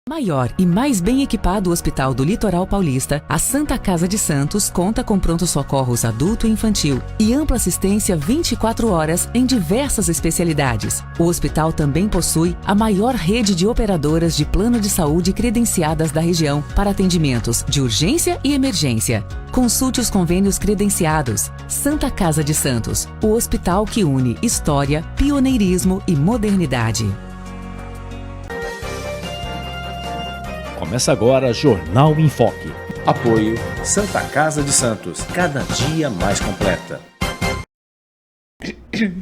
Maior e mais bem equipado hospital do Litoral Paulista, a Santa Casa de Santos conta com pronto-socorros adulto e infantil e ampla assistência 24 horas em diversas especialidades. O hospital também possui a maior rede de operadoras de plano de saúde credenciadas da região para atendimentos de urgência e emergência. Consulte os convênios credenciados. Santa Casa de Santos, o hospital que une história, pioneirismo e modernidade. Começa agora Jornal em Foque. Apoio Santa Casa de Santos, cada dia mais completa.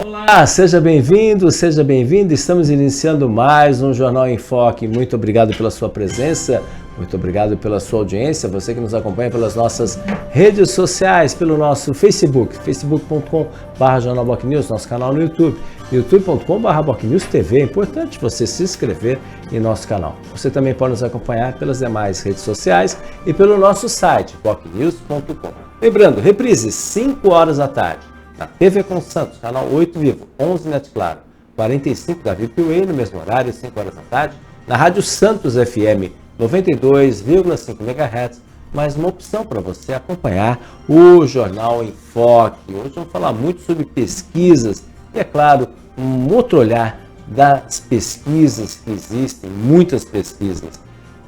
Olá, seja bem-vindo, seja bem-vinda. Estamos iniciando mais um Jornal em Foque. Muito obrigado pela sua presença, muito obrigado pela sua audiência. Você que nos acompanha pelas nossas redes sociais, pelo nosso Facebook, facebook.com/Jornal Boc News, nosso canal no YouTube, youtube.com/BocNewsTV. É importante você se inscrever em nosso canal. Você também pode nos acompanhar pelas demais redes sociais e pelo nosso site, bocnews.com. Lembrando, reprise 5 horas da tarde. Na TV com Santos, canal 8 Vivo, 11 Net Claro, 45 da VPWay, no mesmo horário, 5 horas da tarde. Na Rádio Santos FM, 92,5 MHz, mais uma opção para você acompanhar o Jornal em Foque. Hoje vamos falar muito sobre pesquisas e, é claro, um outro olhar das pesquisas que existem, muitas pesquisas,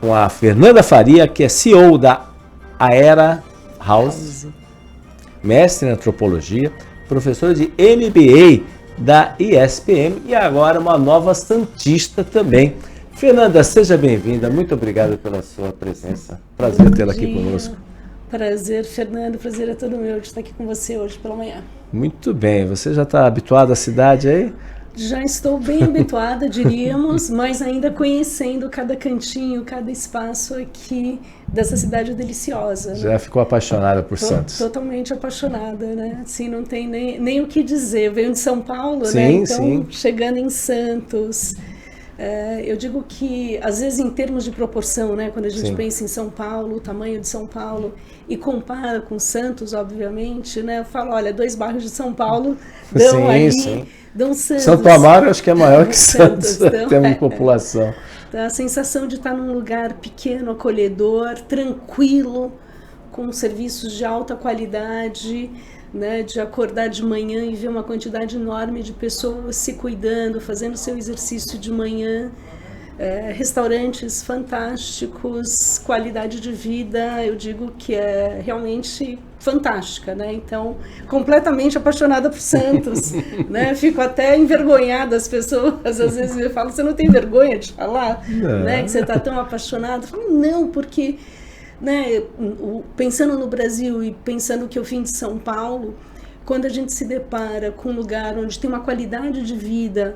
com a Fernanda Faria, que é CEO da Aera House, mestre em antropologia, professora de MBA da ISPM e agora uma nova santista também. Fernanda, seja bem-vinda, muito obrigado pela sua presença, prazer tê-la aqui conosco. Prazer, Fernando, prazer é todo meu de estar aqui com você hoje pela manhã. Muito bem, você já está habituado à cidade aí? Já estou bem habituada, diríamos, mas ainda conhecendo cada cantinho, cada espaço aqui dessa cidade deliciosa. Já, né? Ficou apaixonada por Santos? Totalmente apaixonada, né? Assim, não tem nem o que dizer. Eu venho de São Paulo, sim, né? Então, sim. Chegando em Santos, eu digo que, às vezes, em termos de proporção, né? Quando a gente pensa em São Paulo, o tamanho de São Paulo, e compara com Santos, obviamente, né? Eu falo, olha, 2 bairros de São Paulo dão dão Santos. Santo Amaro acho que é maior que Santos, em termos de população. Então, a sensação de estar num lugar pequeno, acolhedor, tranquilo, com serviços de alta qualidade, né, de acordar de manhã e ver uma quantidade enorme de pessoas se cuidando, fazendo seu exercício de manhã, restaurantes fantásticos, qualidade de vida, eu digo que é realmente fantástica, né? Então, completamente apaixonada por Santos, né? Fico até envergonhada, as pessoas às vezes me falam, você não tem vergonha de falar, né, que você está tão apaixonada? Eu falo, não, porque, né, pensando no Brasil e pensando que eu vim de São Paulo, quando a gente se depara com um lugar onde tem uma qualidade de vida,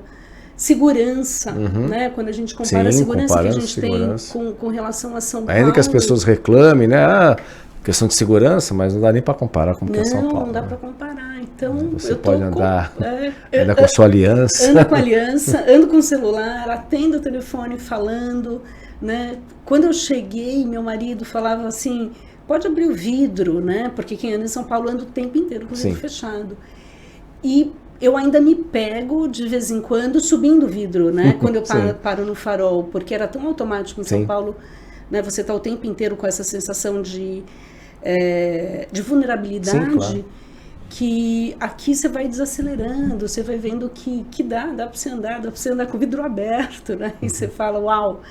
segurança, né? Quando a gente compara a segurança que a gente tem com relação a São Paulo. Ainda que as pessoas reclamem, né? Questão de segurança, mas não dá nem para comparar com o que é São Paulo. Não dá para comparar. Então, você pode andar com a sua aliança. Ando com a aliança, ando com o celular, atendo o telefone falando, né? Quando eu cheguei, meu marido falava assim, pode abrir o vidro, né? Porque quem anda em São Paulo anda o tempo inteiro com o vidro fechado. E eu ainda me pego, de vez em quando, subindo o vidro, né? Quando eu paro no farol, porque era tão automático em São Paulo, né? Você está o tempo inteiro com essa sensação de vulnerabilidade, que aqui você vai desacelerando, você vai vendo que dá para você andar com o vidro aberto, né? E você fala, uau!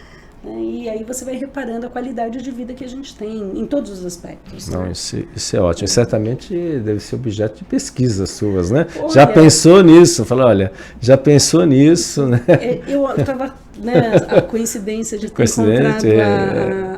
E aí você vai reparando a qualidade de vida que a gente tem, em todos os aspectos. Não, né? Isso é ótimo. E certamente deve ser objeto de pesquisas suas, né? Olha, já pensou nisso? Fala, olha, já pensou nisso, né? Eu estava, né, a coincidência de ter encontrado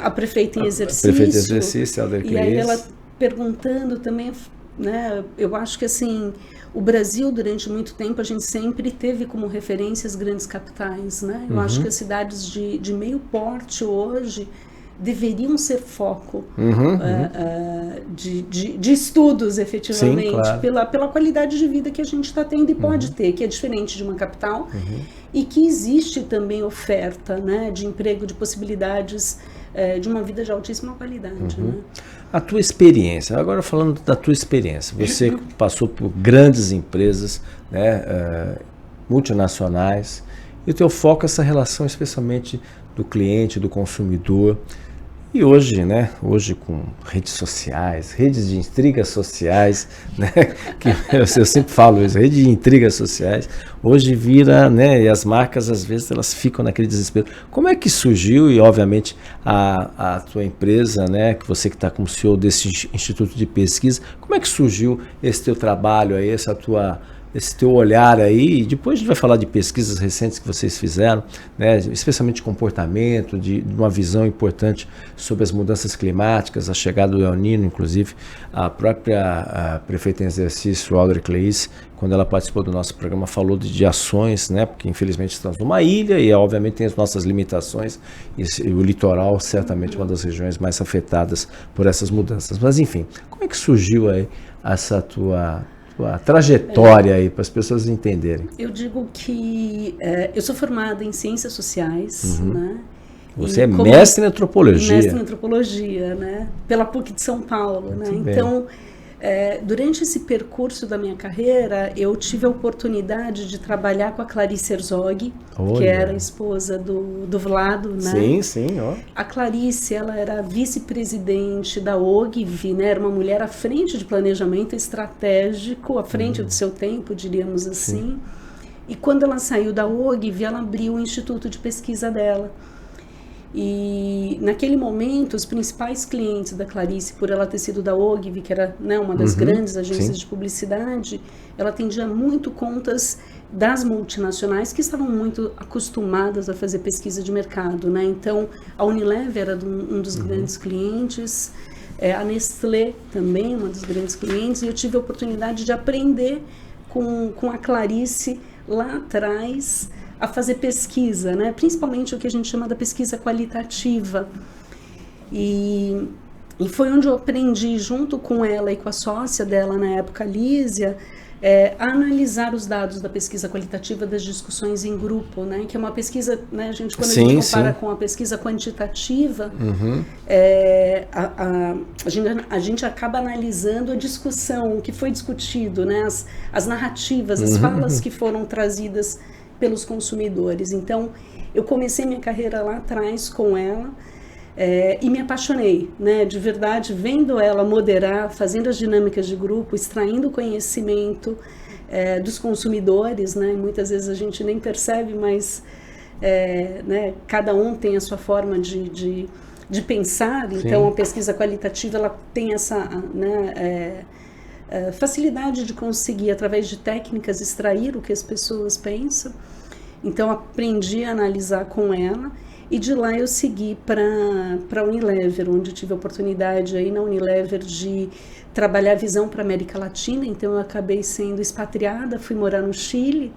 a prefeita em exercício. A prefeita em exercício, Helder Cris. E aí ela perguntando também, né? Eu acho que assim, o Brasil, durante muito tempo, a gente sempre teve como referência as grandes capitais, né? Eu acho que as cidades de meio porte hoje deveriam ser foco de estudos, efetivamente. Sim, claro. pela qualidade de vida que a gente está tendo e pode ter, que é diferente de uma capital, e que existe também oferta, né, de emprego, de possibilidades de uma vida de altíssima qualidade. Né? A tua experiência, agora falando da tua experiência, você passou por grandes empresas, né, multinacionais, E o teu foco é essa relação especialmente do cliente, do consumidor. E hoje, né? Hoje com redes sociais, redes de intrigas sociais, né? Que eu sempre falo isso, rede de intrigas sociais, hoje vira, né? E as marcas às vezes elas ficam naquele desespero. Como é que surgiu, e obviamente a tua empresa, né? Que você que está como CEO desse instituto de pesquisa, como é que surgiu esse teu trabalho aí, esse teu olhar aí, e depois a gente vai falar de pesquisas recentes que vocês fizeram, né, especialmente de comportamento, de uma visão importante sobre as mudanças climáticas, a chegada do El Niño, inclusive a própria prefeita em exercício, Audrey Claes, quando ela participou do nosso programa, falou de ações, né, porque infelizmente estamos numa ilha e obviamente tem as nossas limitações, e o litoral certamente é uma das regiões mais afetadas por essas mudanças. Mas enfim, como é que surgiu aí essa tua trajetória aí, para as pessoas entenderem? Eu digo que eu sou formada em Ciências Sociais, né? Você é mestre em Antropologia. Mestre em Antropologia, né? Pela PUC de São Paulo, né? Então, durante esse percurso da minha carreira, eu tive a oportunidade de trabalhar com a Clarice Herzog, que era a esposa do Vlado, né? Sim, sim, ó. A Clarice, ela era vice-presidente da OGV, né? Era uma mulher à frente de planejamento estratégico, à frente do seu tempo, diríamos assim. Sim. E quando ela saiu da OGV, ela abriu o instituto de pesquisa dela. E naquele momento, os principais clientes da Clarice, por ela ter sido da OGV, que era, né, uma das grandes agências de publicidade, ela atendia muito contas das multinacionais que estavam muito acostumadas a fazer pesquisa de mercado, né? Então, a Unilever era um dos grandes clientes, a Nestlé também, uma dos grandes clientes, e eu tive a oportunidade de aprender com a Clarice lá atrás a fazer pesquisa, né? Principalmente o que a gente chama da pesquisa qualitativa. E foi onde eu aprendi, junto com ela e com a sócia dela na época, Lísia, a analisar os dados da pesquisa qualitativa das discussões em grupo, né? Que é uma pesquisa, né, quando a gente compara com a pesquisa quantitativa, a gente acaba analisando a discussão, o que foi discutido, né? As narrativas, as falas que foram trazidas pelos consumidores. Então, eu comecei minha carreira lá atrás com ela e me apaixonei, né, de verdade, vendo ela moderar, fazendo as dinâmicas de grupo, extraindo conhecimento dos consumidores, né, muitas vezes a gente nem percebe, mas né, cada um tem a sua forma de pensar. Sim. Então, a pesquisa qualitativa ela tem essa, né, facilidade de conseguir, através de técnicas, extrair o que as pessoas pensam. Então, aprendi a analisar com ela, e de lá eu segui para a Unilever, onde eu tive a oportunidade aí na Unilever de trabalhar a visão para a América Latina. Então, eu acabei sendo expatriada, fui morar no Chile,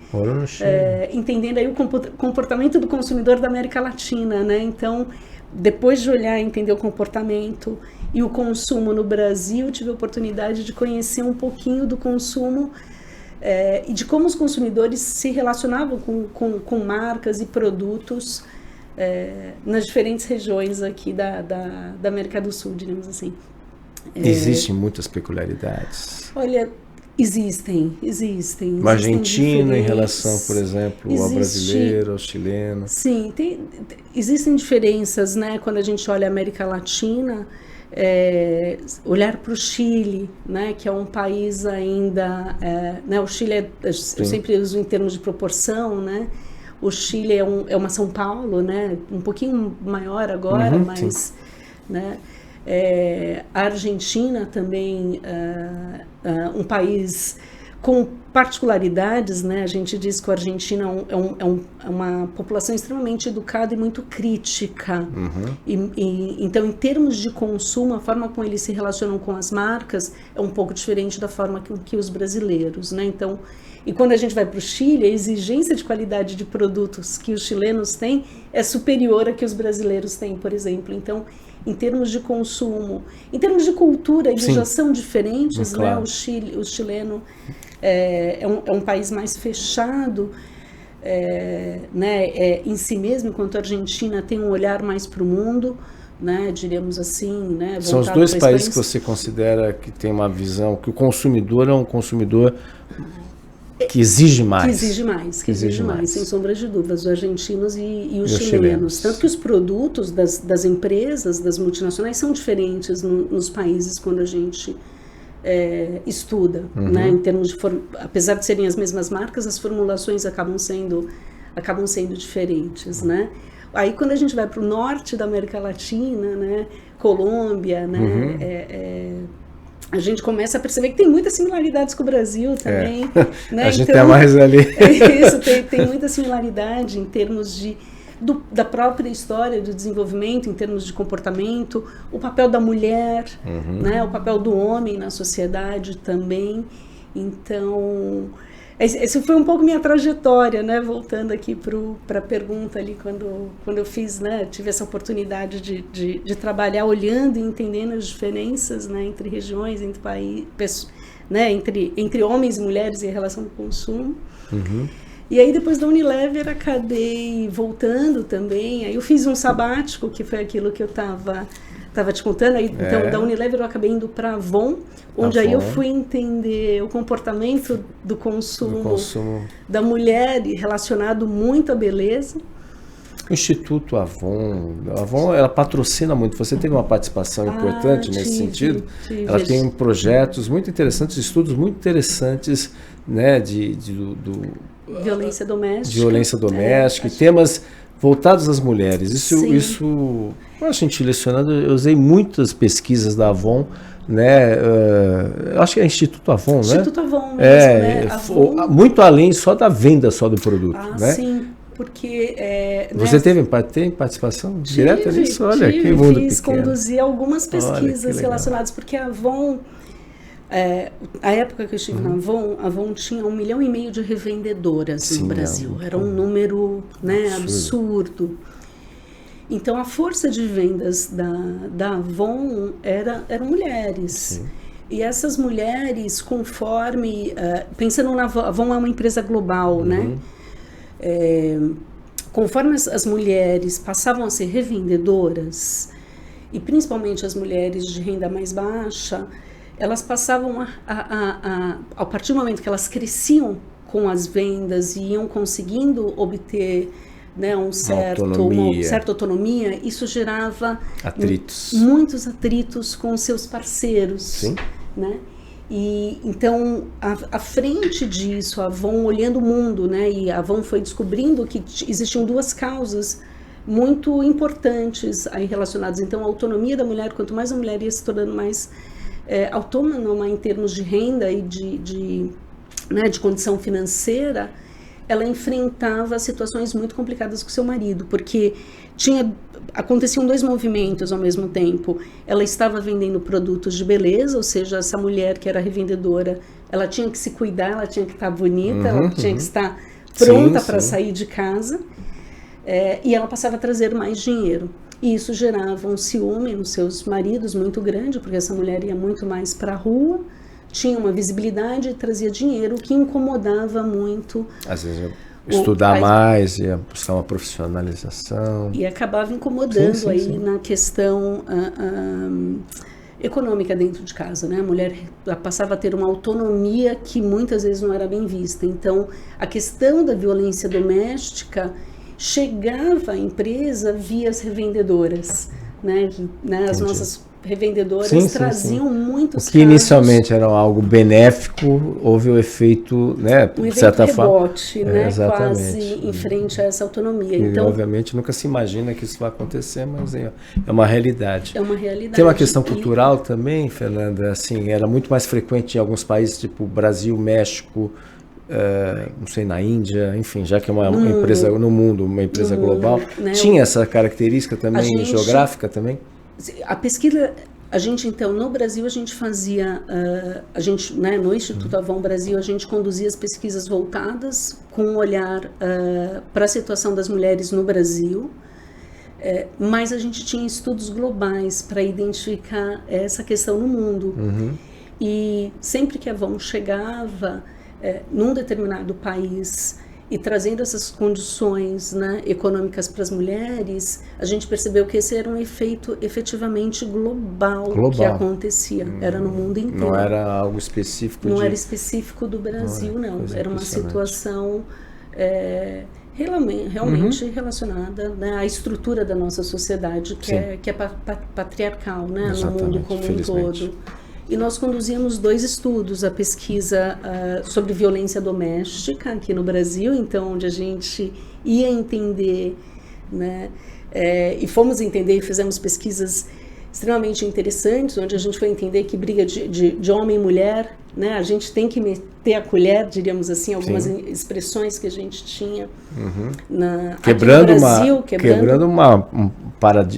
entendendo aí o comportamento do consumidor da América Latina, né? Então, depois de olhar e entender o comportamento e o consumo no Brasil, tive a oportunidade de conhecer um pouquinho do consumo e de como os consumidores se relacionavam com marcas e produtos nas diferentes regiões aqui da América do Sul, digamos assim. Existem muitas peculiaridades. Olha, existem. O argentino em relação, por exemplo, ao brasileiro, ao chileno. Sim, existem diferenças, né? Quando a gente olha a América Latina, olhar para o Chile, né? Que é um país ainda, né? O Chile eu sempre uso em termos de proporção, né? O Chile é uma São Paulo, né? Um pouquinho maior agora, mas, né? A Argentina também um país com particularidades, né? A gente diz que a Argentina é uma população extremamente educada e muito crítica. Então, em termos de consumo, a forma como eles se relacionam com as marcas é um pouco diferente da forma que os brasileiros, né? Então, e quando a gente vai para o Chile, a exigência de qualidade de produtos que os chilenos têm é superior à que os brasileiros têm, por exemplo. Então, em termos de consumo, em termos de cultura, eles já são diferentes, claro, né? O chileno é um país mais fechado, né? Em si mesmo, enquanto a Argentina tem um olhar mais para o mundo, né? Diríamos assim, né? São os dois países que você considera que tem uma visão, que o consumidor é um consumidor que exige mais. Que exige mais, sem sombra de dúvidas, os argentinos e os chilenos. Tanto que os produtos das empresas, das multinacionais, são diferentes nos países quando a gente estuda, né? Em termos de apesar de serem as mesmas marcas, as formulações acabam sendo diferentes, né? Aí quando a gente vai para o norte da América Latina, né? Colômbia, né? A gente começa a perceber que tem muitas similaridades com o Brasil também. Né? A gente então, é mais ali. Isso, tem muita similaridade em termos da própria história do desenvolvimento, em termos de comportamento, o papel da mulher, né? O papel do homem na sociedade também. Então, essa foi um pouco minha trajetória, né? Voltando aqui para a pergunta ali, quando eu fiz, né? Tive essa oportunidade de trabalhar olhando e entendendo as diferenças, né? Entre regiões, entre países, né? Entre homens e mulheres em relação ao consumo. E aí depois da Unilever acabei voltando também, aí eu fiz um sabático, que foi aquilo que eu estava te contando, aí, então da Unilever eu acabei indo para a Avon, onde aí eu fui entender o comportamento do consumo da mulher relacionado muito à beleza. O Instituto Avon, ela patrocina muito, você teve uma participação importante nesse sentido, ela tem projetos muito interessantes, estudos muito interessantes, né, violência doméstica. Violência doméstica, e temas voltados às mulheres. Isso, a gente lecionando, eu usei muitas pesquisas da Avon, né? Acho que é Instituto Avon, né? Instituto Avon mesmo, né? Avon... Muito além só da venda só do produto, né? Sim. Porque... Você tem participação direta nisso? Olha, que mundo pequeno. Conduzi algumas pesquisas relacionadas, porque a Avon... a época que eu estive na Avon, a Avon tinha 1,5 milhão de revendedoras no Brasil. Era um número, né, absurdo. Então, a força de vendas da Avon eram mulheres. Sim. E essas mulheres, conforme... pensando na Avon, a Avon é uma empresa global, né? Conforme as mulheres passavam a ser revendedoras, e principalmente as mulheres de renda mais baixa, elas passavam a partir do momento que elas cresciam com as vendas e iam conseguindo obter, né, uma certa autonomia, isso gerava muitos atritos com seus parceiros. Sim. Né? E então, à frente disso, a Avon olhando o mundo, né, e a Avon foi descobrindo que existiam duas causas muito importantes aí relacionadas. Então, a autonomia da mulher, quanto mais a mulher ia se tornando mais autônoma em termos de renda e de condição financeira, ela enfrentava situações muito complicadas com seu marido, porque aconteciam 2 movimentos ao mesmo tempo. Ela estava vendendo produtos de beleza, ou seja, essa mulher que era revendedora, ela tinha que se cuidar, ela tinha que estar bonita, ela tinha que estar pronta para sair de casa, e ela passava a trazer mais dinheiro. E isso gerava um ciúme nos seus maridos muito grande, porque essa mulher ia muito mais para a rua, tinha uma visibilidade e trazia dinheiro, que incomodava muito. Às vezes estudar mais, ia buscar uma profissionalização. E acabava incomodando na questão econômica dentro de casa, né? A mulher passava a ter uma autonomia que muitas vezes não era bem vista. Então, a questão da violência doméstica chegava à empresa via as revendedoras, né? As nossas revendedoras traziam muitos casos. Que inicialmente era algo benéfico, houve o efeito, né, de certa rebote, forma, né, quase em frente a essa autonomia. Então, obviamente nunca se imagina que isso vai acontecer, mas é uma realidade. É uma realidade. Tem uma questão cultural também, Fernanda, assim, era muito mais frequente em alguns países, tipo Brasil, México, não sei, na Índia, enfim, já que é uma empresa no mundo, uma empresa global, né? Tinha essa característica também geográfica também? A pesquisa, a gente então, no Brasil, a gente fazia, né, no Instituto Avon Brasil, a gente conduzia as pesquisas voltadas com um olhar para a situação das mulheres no Brasil, mas a gente tinha estudos globais para identificar essa questão no mundo. E sempre que a Avon chegava num determinado país e trazendo essas condições, né, econômicas para as mulheres, a gente percebeu que esse era um efeito efetivamente global. Que acontecia. Era no mundo inteiro. Não era algo específico Não era específico do Brasil, não. Era uma situação realmente relacionada, né, à estrutura da nossa sociedade, que é patriarcal, né, no mundo como um todo. E nós conduzíamos 2 estudos, a pesquisa sobre violência doméstica aqui no Brasil, então onde a gente ia entender, né, e fomos entender e fizemos pesquisas extremamente interessantes, onde a gente foi entender que briga de homem e mulher, né, a gente tem que meter a colher, diríamos assim, algumas expressões que a gente tinha quebrando aqui no Brasil,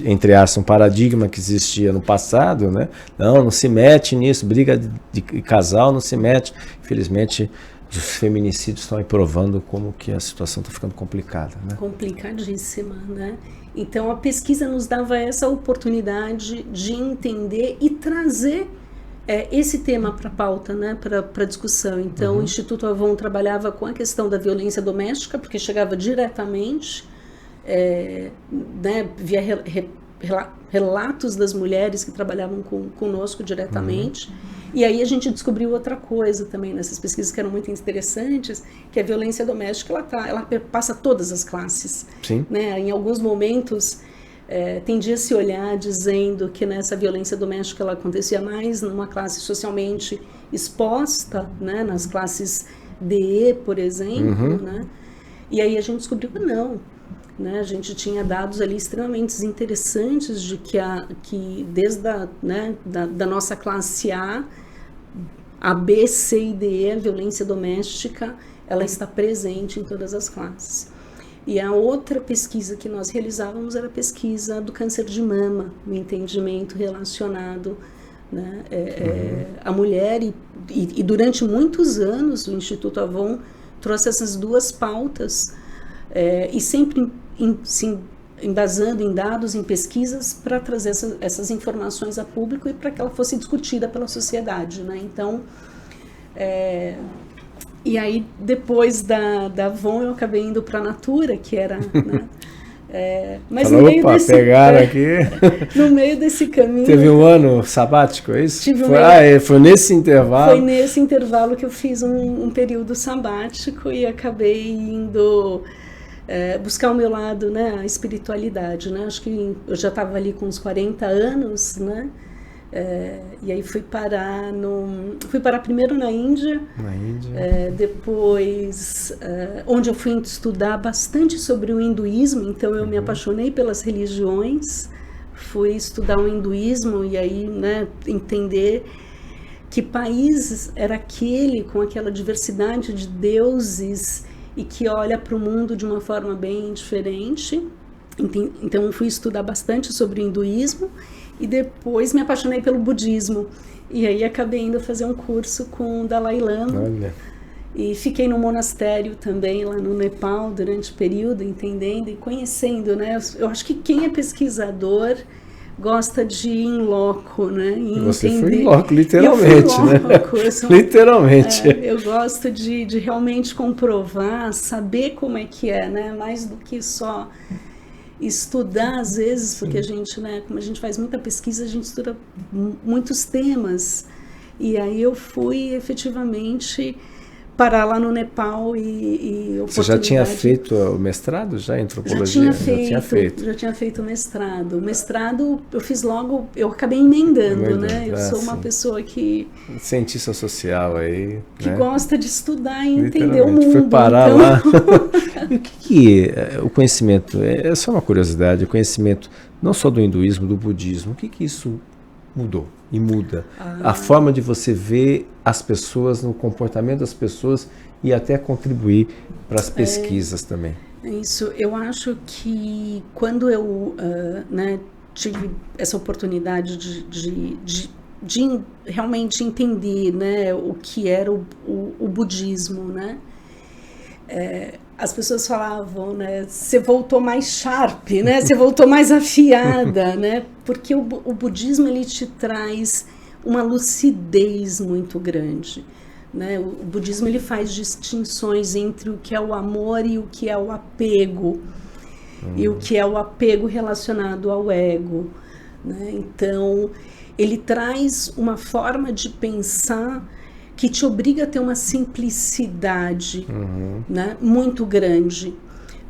entre aspas, um paradigma que existia no passado, né? Não se mete nisso, briga de casal não se mete. Infelizmente, os feminicídios estão aí provando como que a situação está ficando complicada, né? Complicadíssima, né? Então a pesquisa nos dava essa oportunidade de entender e trazer esse tema para a pauta, né, para discussão. Então o Instituto Avon trabalhava com a questão da violência doméstica, porque chegava diretamente, né, via relatos das mulheres que trabalhavam conosco diretamente. E aí a gente descobriu outra coisa também nessas pesquisas que eram muito interessantes, que a violência doméstica ela passa todas as classes. Sim. Né? Em alguns momentos tendia a se olhar dizendo que nessa violência doméstica ela acontecia mais numa classe socialmente exposta, né? Nas classes D, por exemplo, né? E aí a gente descobriu que não. Né, a gente tinha dados ali extremamente interessantes de que desde da nossa classe A B, C e D, a violência doméstica, ela está presente em todas as classes. E a outra pesquisa que nós realizávamos era a pesquisa do câncer de mama, o entendimento relacionado, né, à mulher. E durante muitos anos o Instituto Avon trouxe essas 2 pautas, e sempre se embasando em dados, em pesquisas, para trazer essas informações a público e para que ela fosse discutida pela sociedade, né? Então, e aí depois da Avon eu acabei indo para a Natura, que era, né? Mas no meio desse, no meio desse caminho... Teve um ano sabático, é isso? Foi nesse intervalo? Foi nesse intervalo que eu fiz um período sabático e acabei indo... buscar o meu lado, né, a espiritualidade, né? Acho que eu já estava ali com uns 40 anos, né? E aí fui parar primeiro na Índia, depois onde eu fui estudar bastante sobre o hinduísmo. Então eu me apaixonei pelas religiões, fui estudar o hinduísmo e aí, né, entender que país era aquele com aquela diversidade de deuses e que olha para o mundo de uma forma bem diferente. Então eu fui estudar bastante sobre o hinduísmo e depois me apaixonei pelo budismo. E aí acabei indo fazer um curso com o Dalai Lama. Olha. E fiquei no monastério também, lá no Nepal, durante o período, entendendo e conhecendo, né? Eu acho que quem é pesquisador gosta de ir em loco, né? E você entender. foi em loco, literalmente, né? Literalmente. Eu gosto de realmente comprovar, saber como é que é, né? Mais do que só estudar, às vezes, porque a gente, né, como a gente faz muita pesquisa, a gente estuda muitos temas. E aí eu fui efetivamente parar lá no Nepal e Você já tinha feito o mestrado em antropologia? Já tinha feito o mestrado. O mestrado eu fiz logo, eu acabei emendando, né? Eu sou uma pessoa que... Cientista social aí, que né? Gosta de estudar e entender o mundo. Foi parar lá. E o que é o conhecimento? É só uma curiosidade, o conhecimento não só do hinduísmo, do budismo, o que isso mudou e muda? A forma de você ver as pessoas, no comportamento das pessoas e até contribuir para as pesquisas também. Isso, eu acho que quando eu né, tive essa oportunidade de realmente entender, né, o que era o budismo, né? As pessoas falavam, né, você voltou mais sharp, né, você voltou mais afiada, né, porque o budismo ele te traz uma lucidez muito grande, né? O budismo ele faz distinções entre o que é o amor e o que é o apego, e o que é o apego relacionado ao ego, né? Então, ele traz uma forma de pensar que te obriga a ter uma simplicidade, né, muito grande,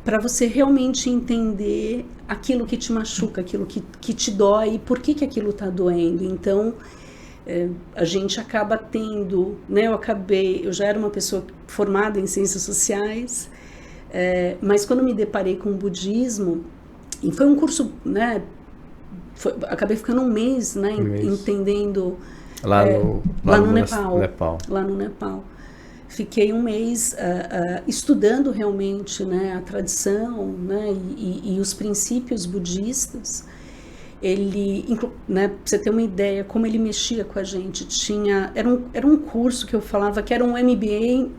para você realmente entender aquilo que te machuca, aquilo que te dói e por que aquilo está doendo. Então, a gente acaba tendo, né, eu já era uma pessoa formada em ciências sociais, mas quando me deparei com o budismo, e foi um curso, né, acabei ficando um mês, né, entendendo... Lá no Nepal. Lá no Nepal. Fiquei um mês estudando realmente, né, a tradição, né, e os princípios budistas. Ele, né, pra você ter uma ideia como ele mexia com a gente, era um curso que eu falava que era um MBA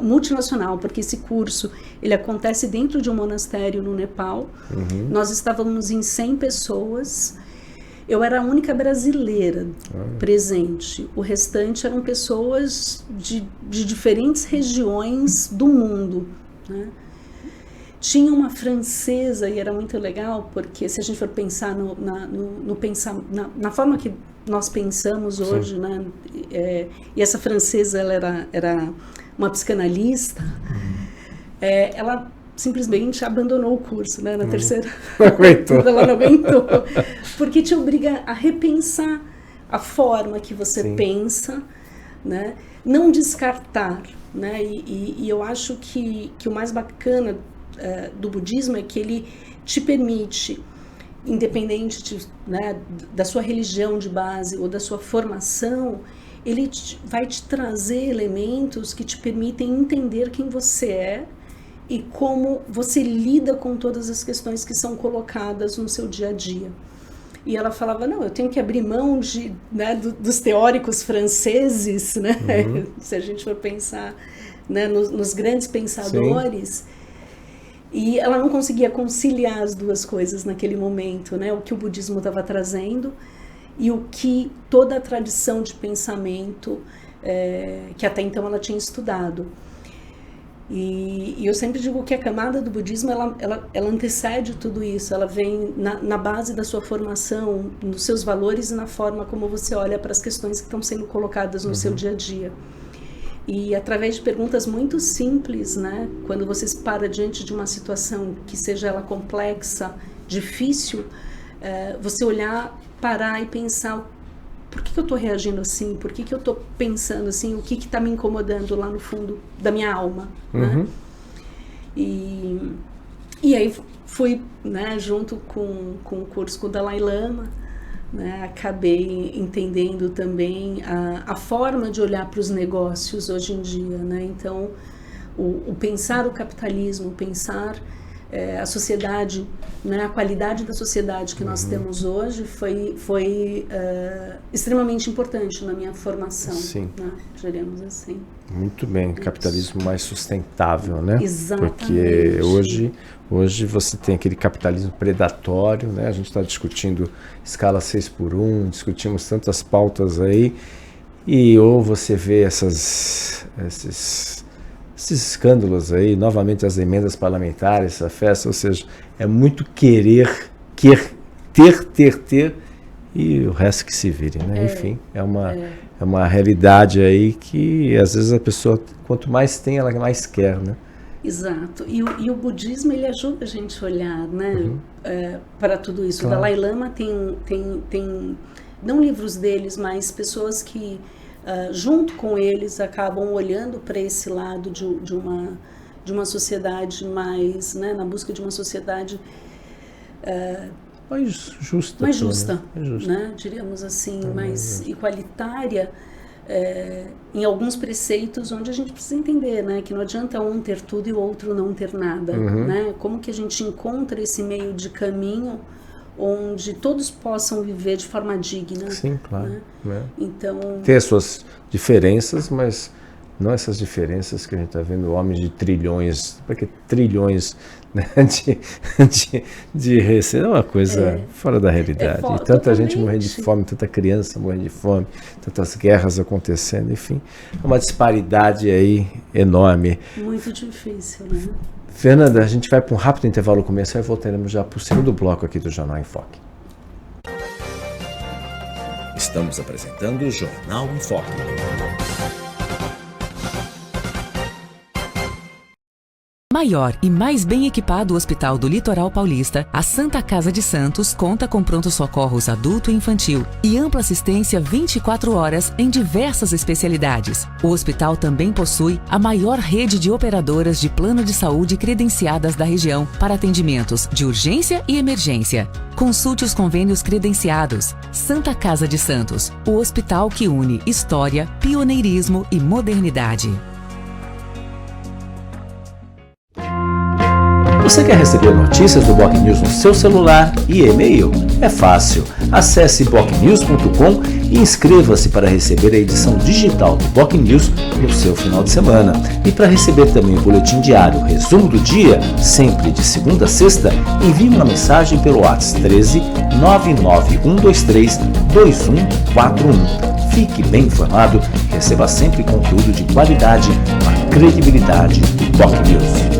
multinacional, porque esse curso ele acontece dentro de um monastério no Nepal. Nós estávamos em 100 pessoas. Eu era a única brasileira presente. O restante eram pessoas de diferentes regiões do mundo, né? Tinha uma francesa, e era muito legal, porque se a gente for pensar na forma que nós pensamos hoje, né? E essa francesa, ela era uma psicanalista, ela simplesmente abandonou o curso, né? Na terceira... Não aguentou. Ela não aguentou. Porque te obriga a repensar a forma que você pensa, né? Não descartar, né? E eu acho que o mais bacana do budismo é que ele te permite, independente né, da sua religião de base ou da sua formação, ele vai te trazer elementos que te permitem entender quem você é e como você lida com todas as questões que são colocadas no seu dia a dia. E ela falava, não, eu tenho que abrir mão né, dos teóricos franceses, né? Se a gente for pensar, né, nos grandes pensadores. E ela não conseguia conciliar as duas coisas naquele momento, né? O que o budismo estava trazendo e o que toda a tradição de pensamento que até então ela tinha estudado. E eu sempre digo que a camada do budismo, ela antecede tudo isso, ela vem na base da sua formação, nos seus valores e na forma como você olha para as questões que estão sendo colocadas no seu dia a dia. E através de perguntas muito simples, né, quando você se para diante de uma situação que seja ela complexa, difícil, você olhar, parar e pensar, por que eu estou reagindo assim? Por que eu estou pensando assim? O que está me incomodando lá no fundo da minha alma? Né? E aí fui, né, junto com o curso com o Dalai Lama, né, acabei entendendo também a forma de olhar para os negócios hoje em dia. Né? Então, o pensar o capitalismo, pensar a sociedade, né, a qualidade da sociedade que nós temos hoje foi extremamente importante na minha formação, né, diremos assim. Muito bem, capitalismo mais sustentável, né? Exatamente. Porque hoje você tem aquele capitalismo predatório, né? A gente está discutindo escala 6x1, discutimos tantas pautas aí, e ou você vê esses escândalos aí, novamente as emendas parlamentares, essa festa, ou seja, é muito querer ter, e o resto que se vire, né? Enfim, é uma realidade aí que às vezes a pessoa, quanto mais tem, ela mais quer, né? Exato, e o budismo, ele ajuda a gente a olhar, né, para tudo isso. Claro. O Dalai Lama tem, não livros deles, mas pessoas que junto com eles acabam olhando para esse lado de uma sociedade mais, né, na busca de uma sociedade mais justa, né, diríamos assim, mais igualitária, em alguns preceitos onde a gente precisa entender, né, que não adianta um ter tudo e o outro não ter nada, né? Como que a gente encontra esse meio de caminho onde todos possam viver de forma digna. Sim, claro. Né? Então, ter as suas diferenças, mas não essas diferenças que a gente está vendo, homens de trilhões, para que trilhões, né, de receita, é uma coisa fora da realidade. E tanta gente morrendo de fome, tanta criança morrendo de fome, tantas guerras acontecendo, enfim, é uma disparidade aí enorme. Muito difícil, né? Fernanda, a gente vai para um rápido intervalo comercial e voltaremos já para o segundo bloco aqui do Jornal em Foque. Estamos apresentando o Jornal em Foque. Maior e mais bem equipado Hospital do Litoral Paulista, a Santa Casa de Santos conta com pronto-socorros adulto e infantil e ampla assistência 24 horas em diversas especialidades. O hospital também possui a maior rede de operadoras de plano de saúde credenciadas da região para atendimentos de urgência e emergência. Consulte os convênios credenciados. Santa Casa de Santos, o hospital que une história, pioneirismo e modernidade. Você quer receber notícias do Boc News no seu celular e e-mail? É fácil. Acesse bocnews.com e inscreva-se para receber a edição digital do Boc News no seu final de semana. E para receber também o boletim diário, resumo do dia, sempre de segunda a sexta, envie uma mensagem pelo WhatsApp 13 99123 2141. Fique bem informado e receba sempre conteúdo de qualidade com a credibilidade do Boc News.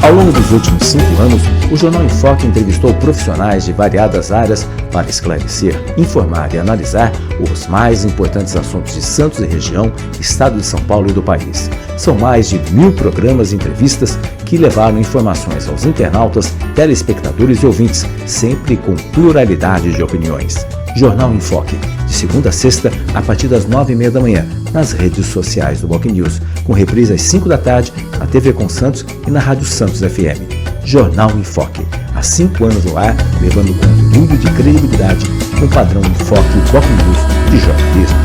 Ao longo dos últimos 5 anos, o Jornal em Foque entrevistou profissionais de variadas áreas para esclarecer, informar e analisar os mais importantes assuntos de Santos e região, estado de São Paulo e do país. São mais de 1000 programas e entrevistas que levaram informações aos internautas, telespectadores e ouvintes, sempre com pluralidade de opiniões. Jornal em Foque, de segunda a sexta, a partir das 9h30 da manhã, nas redes sociais do Boc News, com reprise às 5 da tarde, na TV Com Santos e na Rádio Santos FM. Jornal em Foque, há 5 anos no ar, levando conteúdo de credibilidade com o padrão em Foque Boc News de jornalismo.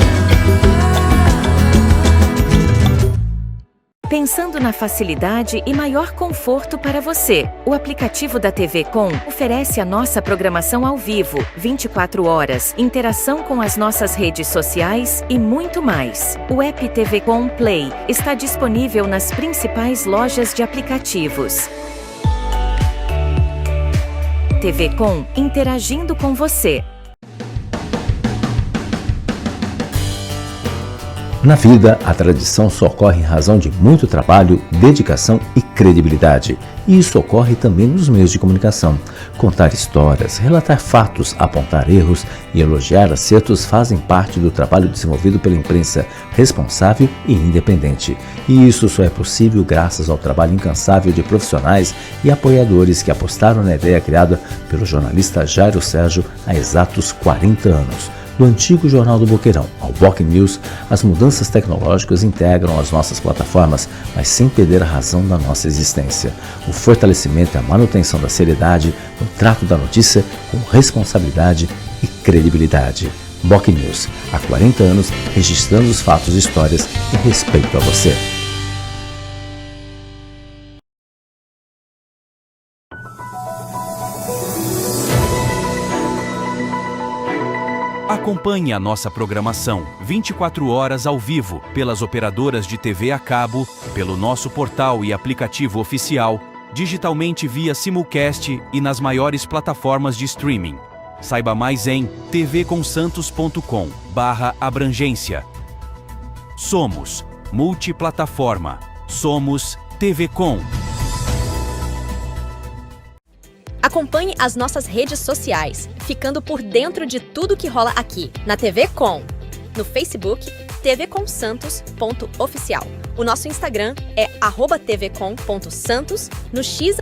Pensando na facilidade e maior conforto para você, o aplicativo da TV Com oferece a nossa programação ao vivo, 24 horas, interação com as nossas redes sociais e muito mais. O app TV Com Play está disponível nas principais lojas de aplicativos. TV Com, interagindo com você. Na vida, a tradição só ocorre em razão de muito trabalho, dedicação e credibilidade. E isso ocorre também nos meios de comunicação. Contar histórias, relatar fatos, apontar erros e elogiar acertos fazem parte do trabalho desenvolvido pela imprensa responsável e independente. E isso só é possível graças ao trabalho incansável de profissionais e apoiadores que apostaram na ideia criada pelo jornalista Jairo Sérgio há exatos 40 anos. Do antigo Jornal do Boqueirão ao Boc News, as mudanças tecnológicas integram as nossas plataformas, mas sem perder a razão da nossa existência. O fortalecimento e a manutenção da seriedade no trato da notícia com responsabilidade e credibilidade. Boc News, há 40 anos, registrando os fatos e histórias em respeito a você. Acompanhe a nossa programação 24 horas ao vivo pelas operadoras de TV a cabo, pelo nosso portal e aplicativo oficial, digitalmente via simulcast e nas maiores plataformas de streaming. Saiba mais em tvconsantos.com/abrangência. Somos multiplataforma. Somos TV Com. Acompanhe as nossas redes sociais, ficando por dentro de tudo que rola aqui, na TV Com. No Facebook, tvconsantos.oficial. O nosso Instagram é @tvcom.santos, no X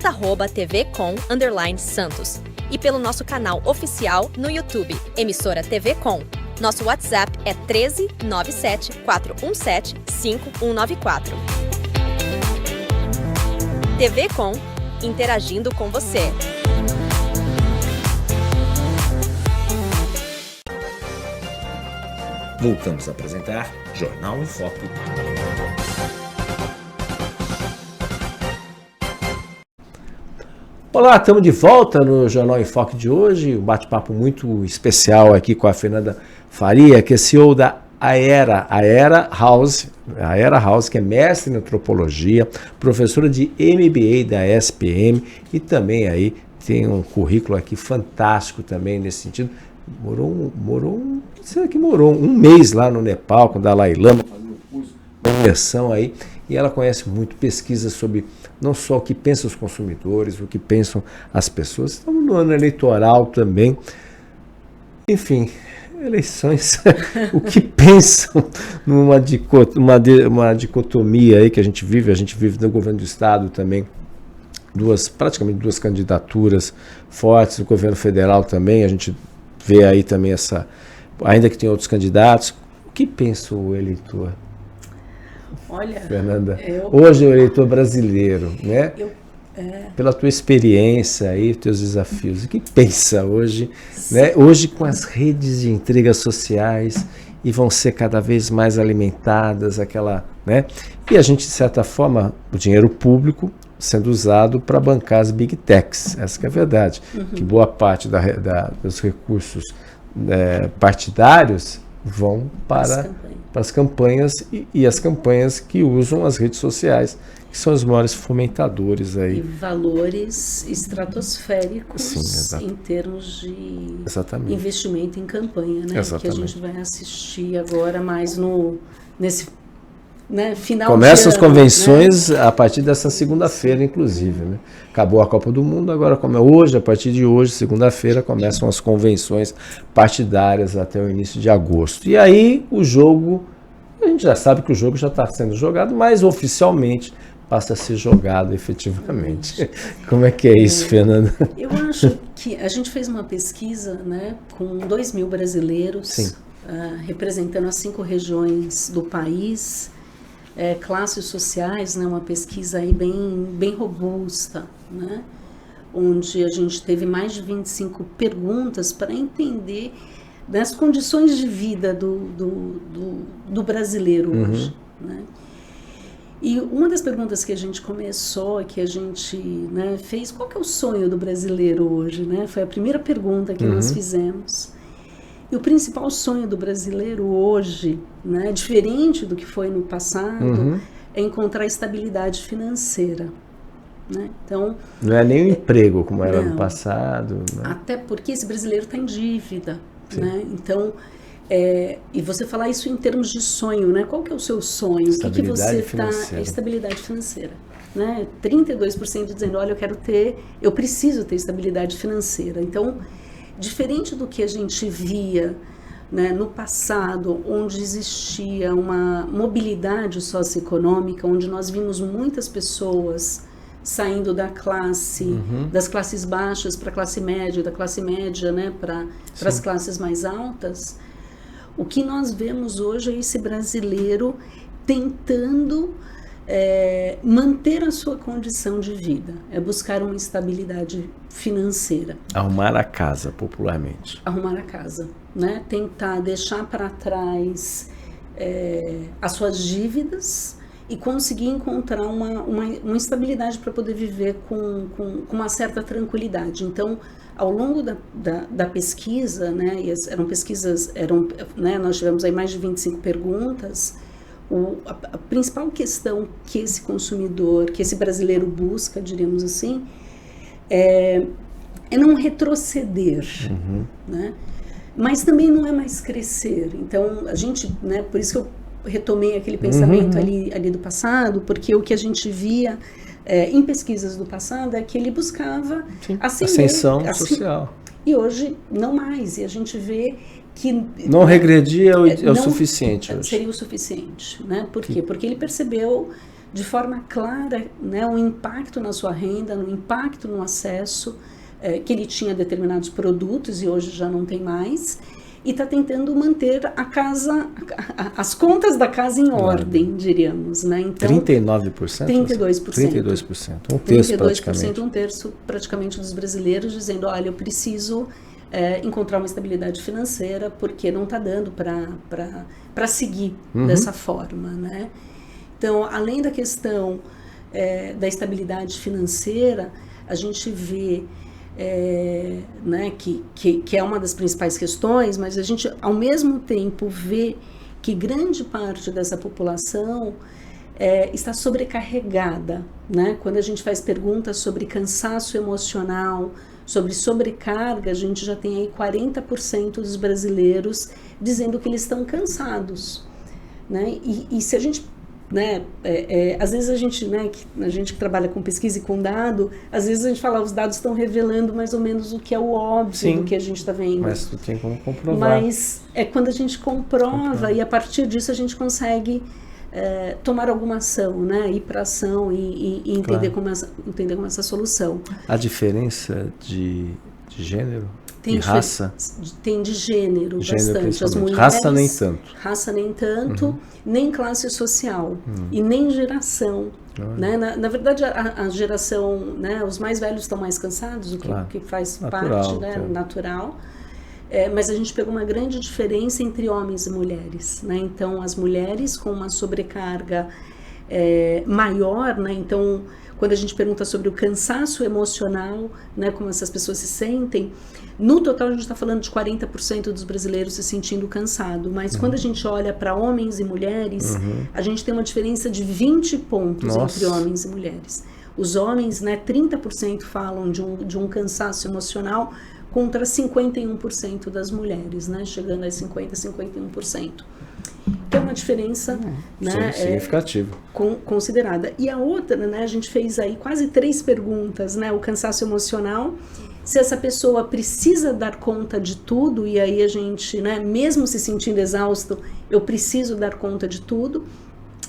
@tvcom_santos. E pelo nosso canal oficial no YouTube, emissora TV Com. Nosso WhatsApp é 13 97 417 5194. TV Com, interagindo com você. Voltamos a apresentar Jornal em Foque. Olá, estamos de volta no Jornal em Foque de hoje. Um bate-papo muito especial aqui com a Fernanda Faria, que é CEO da a Era House, que é mestre em antropologia, professora de MBA da SPM e também aí tem um currículo aqui fantástico também nesse sentido. Morou um mês lá no Nepal com o Dalai Lama, fazendo um curso de imersão aí, e ela conhece muito pesquisas sobre não só o que pensam os consumidores, o que pensam as pessoas. Estamos no ano eleitoral também. Enfim, eleições, o que pensam numa dicotomia aí que a gente vive no governo do estado também, praticamente duas candidaturas fortes, no governo federal também, a gente vê aí também ainda que tem outros candidatos. O que pensa o eleitor? Olha, Fernanda, hoje o eleitor brasileiro, né? Pela tua experiência aí, teus desafios, o que pensa hoje, né? Hoje com as redes de intrigas sociais e vão ser cada vez mais alimentadas, né? E a gente, de certa forma, o dinheiro público sendo usado para bancar as big techs, essa que é a verdade, que boa parte dos recursos partidários vão para as campanhas e as campanhas que usam as redes sociais, que são os maiores fomentadores aí. E valores estratosféricos em termos de investimento em campanha, né? Que a gente vai assistir agora mais nesse final Começam de as convenções, né? A partir dessa segunda-feira, inclusive, né? Acabou a Copa do Mundo, agora a partir de hoje, segunda-feira, começam as convenções partidárias até o início de agosto. E aí o jogo, a gente já sabe que o jogo já está sendo jogado, mas oficialmente passa a ser jogado efetivamente. Como é que é isso, Fernanda? Eu acho que a gente fez uma pesquisa, né, com 2.000 brasileiros, representando as 5 regiões do país, classes sociais, né, uma pesquisa aí bem robusta, né, onde a gente teve mais de 25 perguntas para entender das condições de vida do brasileiro hoje, né. E uma das perguntas que a gente começou, que a gente, né, fez, qual que é o sonho do brasileiro hoje, né? Foi a primeira pergunta que nós fizemos. E o principal sonho do brasileiro hoje, né, diferente do que foi no passado, é encontrar estabilidade financeira, né? Então, não é nem o emprego como era no passado, né? Até porque esse brasileiro está em dívida, né? Então, e você falar isso em termos de sonho, né? Qual que é o seu sonho? O que você está... Estabilidade financeira, né? 32% dizendo, olha, eu preciso ter estabilidade financeira. Então, diferente do que a gente via, né, no passado, onde existia uma mobilidade socioeconômica, onde nós vimos muitas pessoas saindo das classes baixas para a classe média, da classe média, né, para as classes mais altas. O que nós vemos hoje é esse brasileiro tentando manter a sua condição de vida, buscar uma estabilidade financeira. Arrumar a casa, popularmente. Arrumar a casa, né? Tentar deixar para trás as suas dívidas e conseguir encontrar uma estabilidade para poder viver com uma certa tranquilidade. Então, ao longo da pesquisa, né, e eram pesquisas, né, nós tivemos aí mais de 25 perguntas, a principal questão que esse consumidor, que esse brasileiro busca, diríamos assim, é não retroceder, né? Mas também não é mais crescer. Então, a gente, né, por isso que eu retomei aquele pensamento ali do passado, porque o que a gente via em pesquisas do passado é que ele buscava ascensão social. E hoje não mais, e a gente vê que... Não regredir é o suficiente hoje. Seria o suficiente, né? Por quê? Porque ele percebeu de forma clara, né, o impacto na sua renda, no impacto no acesso, que ele tinha determinados produtos e hoje já não tem mais, e está tentando manter a casa, as contas da casa em ordem, diríamos, né? Então, 39%? 32%. 32%. Um terço 32%, praticamente. Um terço praticamente dos brasileiros dizendo, olha, eu preciso encontrar uma estabilidade financeira porque não está dando para seguir dessa forma, né? Então, além da questão da estabilidade financeira, a gente vê né, que é uma das principais questões, mas a gente, ao mesmo tempo, vê que grande parte dessa população está sobrecarregada, né? Quando a gente faz perguntas sobre cansaço emocional, sobre sobrecarga, a gente já tem aí 40% dos brasileiros dizendo que eles estão cansados, né? E se a gente, né, às vezes a gente que trabalha com pesquisa e com dado, às vezes a gente fala, os dados estão revelando mais ou menos o que é o óbvio. Sim, do que a gente está vendo. Mas tu tem como comprovar. Mas é quando a gente comprova e a partir disso a gente consegue tomar alguma ação, né? Ir para ação e entender, claro, entender como essa solução. A diferença de gênero? Tem de raça? Tem de gênero bastante. As mulheres, raça nem tanto. Raça nem tanto, nem classe social e nem geração. Né? Na verdade, a geração, né, os mais velhos estão mais cansados, o que faz parte, né, natural. Mas a gente pegou uma grande diferença entre homens e mulheres, né? Então, as mulheres com uma sobrecarga maior, né? Então, quando a gente pergunta sobre o cansaço emocional, né, como essas pessoas se sentem, no total a gente está falando de 40% dos brasileiros se sentindo cansado, mas quando a gente olha para homens e mulheres, a gente tem uma diferença de 20 pontos entre homens e mulheres. Os homens, né, 30% falam de um cansaço emocional, contra 51% das mulheres, né, chegando a 50%, 51%. Que é uma diferença, né, significativa. Considerada. E a outra, né, a gente fez aí quase 3 perguntas, né, o cansaço emocional, se essa pessoa precisa dar conta de tudo, e aí a gente, né, mesmo se sentindo exausto, eu preciso dar conta de tudo,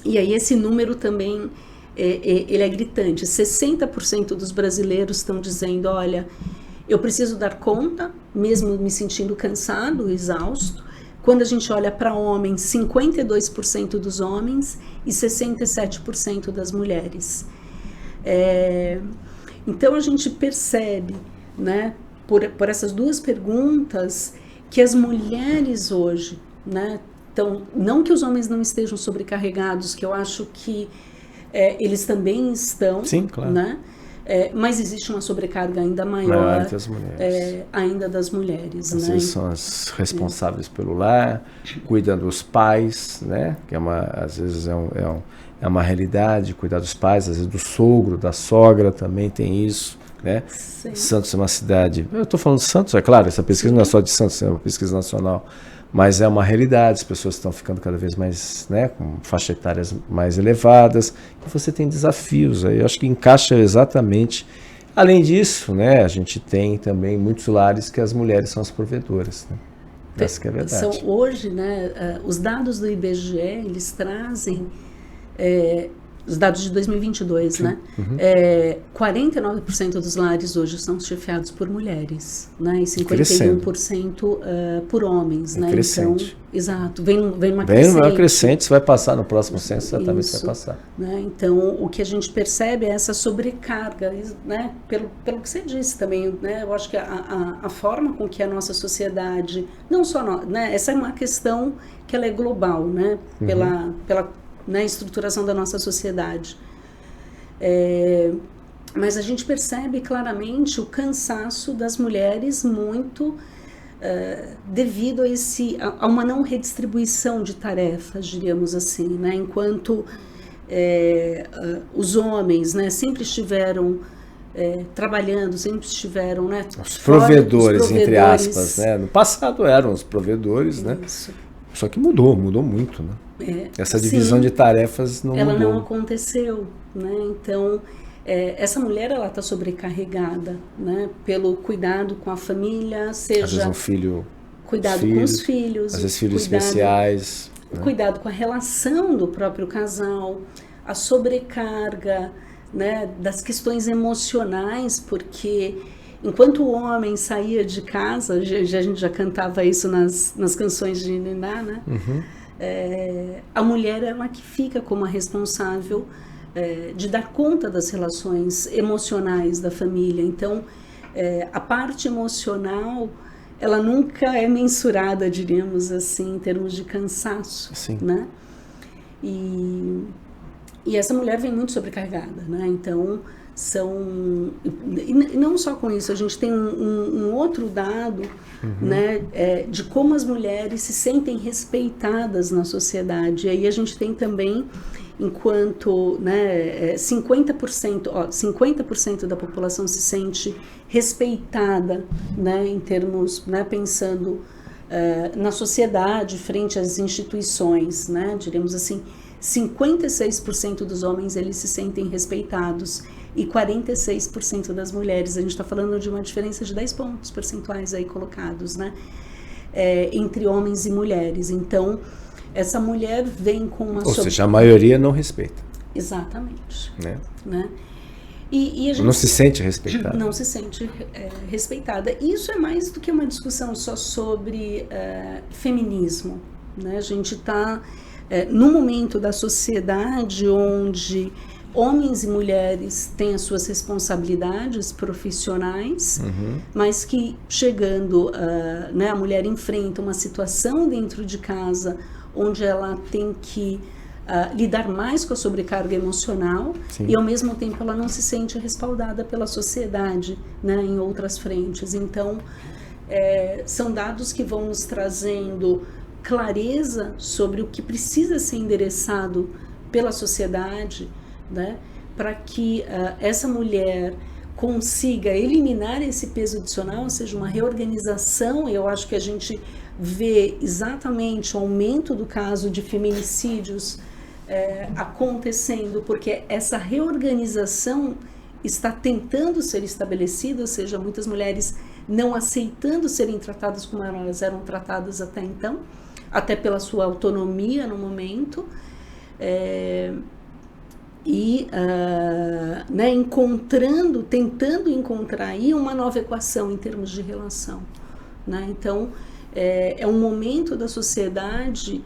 e aí esse número também, ele é gritante. 60% dos brasileiros estão dizendo, olha, eu preciso dar conta, mesmo me sentindo cansado, exausto. Quando a gente olha para homens, 52% dos homens e 67% das mulheres. Então a gente percebe, né, por essas 2 perguntas, que as mulheres hoje, né, não que os homens não estejam sobrecarregados, que eu acho que eles também estão. Sim, claro. Né? Mas existe uma sobrecarga ainda maior das mulheres. Ainda das mulheres. Às vezes são as responsáveis pelo lar, cuidam dos pais, né? Que às vezes é uma realidade, cuidar dos pais, às vezes do sogro, da sogra também tem isso, né? Sim. Santos é uma cidade... Eu estou falando de Santos, é claro, essa pesquisa não é só de Santos, é uma pesquisa nacional. Mas é uma realidade, as pessoas estão ficando cada vez mais, né, com faixas etárias mais elevadas, e você tem desafios aí, eu acho que encaixa exatamente. Além disso, né, a gente tem também muitos lares que as mulheres são as provedoras, né? Essa que é a verdade. Hoje, né, os dados do IBGE, eles trazem, os dados de 2022, sim, né? 49% dos lares hoje são chefiados por mulheres, né? E 51% por homens, né? Então, exato, vem uma crescente. Vem uma crescente, isso vai passar no próximo censo, certamente isso, vai passar. Né? Então, o que a gente percebe é essa sobrecarga, né? Pelo que você disse também, né? Eu acho que a forma com que a nossa sociedade, não só né? Essa é uma questão que ela é global, né? Pela na estruturação da nossa sociedade. Mas a gente percebe claramente o cansaço das mulheres muito devido a uma não redistribuição de tarefas, diríamos assim, né? Enquanto os homens, né, sempre estiveram trabalhando, sempre estiveram, né, os provedores, entre aspas, né? No passado eram os provedores, isso, né? Só que mudou muito, né? Essa divisão de tarefas não mudou. Ela não aconteceu, né? Então, essa mulher, ela está sobrecarregada, né? Pelo cuidado com a família, seja... Às vezes cuidado com os filhos. Às vezes filhos especiais. Né? Cuidado com a relação do próprio casal, a sobrecarga, né? Das questões emocionais, porque... Enquanto o homem saía de casa, a gente já cantava isso nas canções de Niná, né? A mulher é ela que fica como a responsável de dar conta das relações emocionais da família. Então, a parte emocional, ela nunca é mensurada, diríamos assim, em termos de cansaço. Sim. Né? E essa mulher vem muito sobrecarregada, né? Então, e não só com isso, a gente tem um outro dado, né, de como as mulheres se sentem respeitadas na sociedade. E aí a gente tem também, enquanto, né, 50% da população se sente respeitada, né, em termos, né, pensando na sociedade frente às instituições, né, diremos assim, 56% dos homens eles se sentem respeitados e 46% das mulheres. A gente está falando de uma diferença de 10 pontos percentuais aí colocados, né, entre homens e mulheres. Então, essa mulher vem com uma... Ou seja, a maioria não respeita. Exatamente. Né? E a gente não se sente respeitada. Não se sente respeitada. Isso é mais do que uma discussão só sobre feminismo, né? A gente está no momento da sociedade onde homens e mulheres têm as suas responsabilidades profissionais, mas que chegando, né, a mulher enfrenta uma situação dentro de casa onde ela tem que lidar mais com a sobrecarga emocional. Sim. E ao mesmo tempo ela não se sente respaldada pela sociedade, né, em outras frentes. Então são dados que vão nos trazendo clareza sobre o que precisa ser endereçado pela sociedade, né, para que essa mulher consiga eliminar esse peso adicional, ou seja, uma reorganização. Eu acho que a gente vê exatamente o aumento do caso de feminicídios acontecendo, porque essa reorganização está tentando ser estabelecida, ou seja, muitas mulheres não aceitando serem tratadas como elas eram tratadas até então, até pela sua autonomia no momento, né, tentando encontrar aí uma nova equação em termos de relação, né? Então, é um momento da sociedade,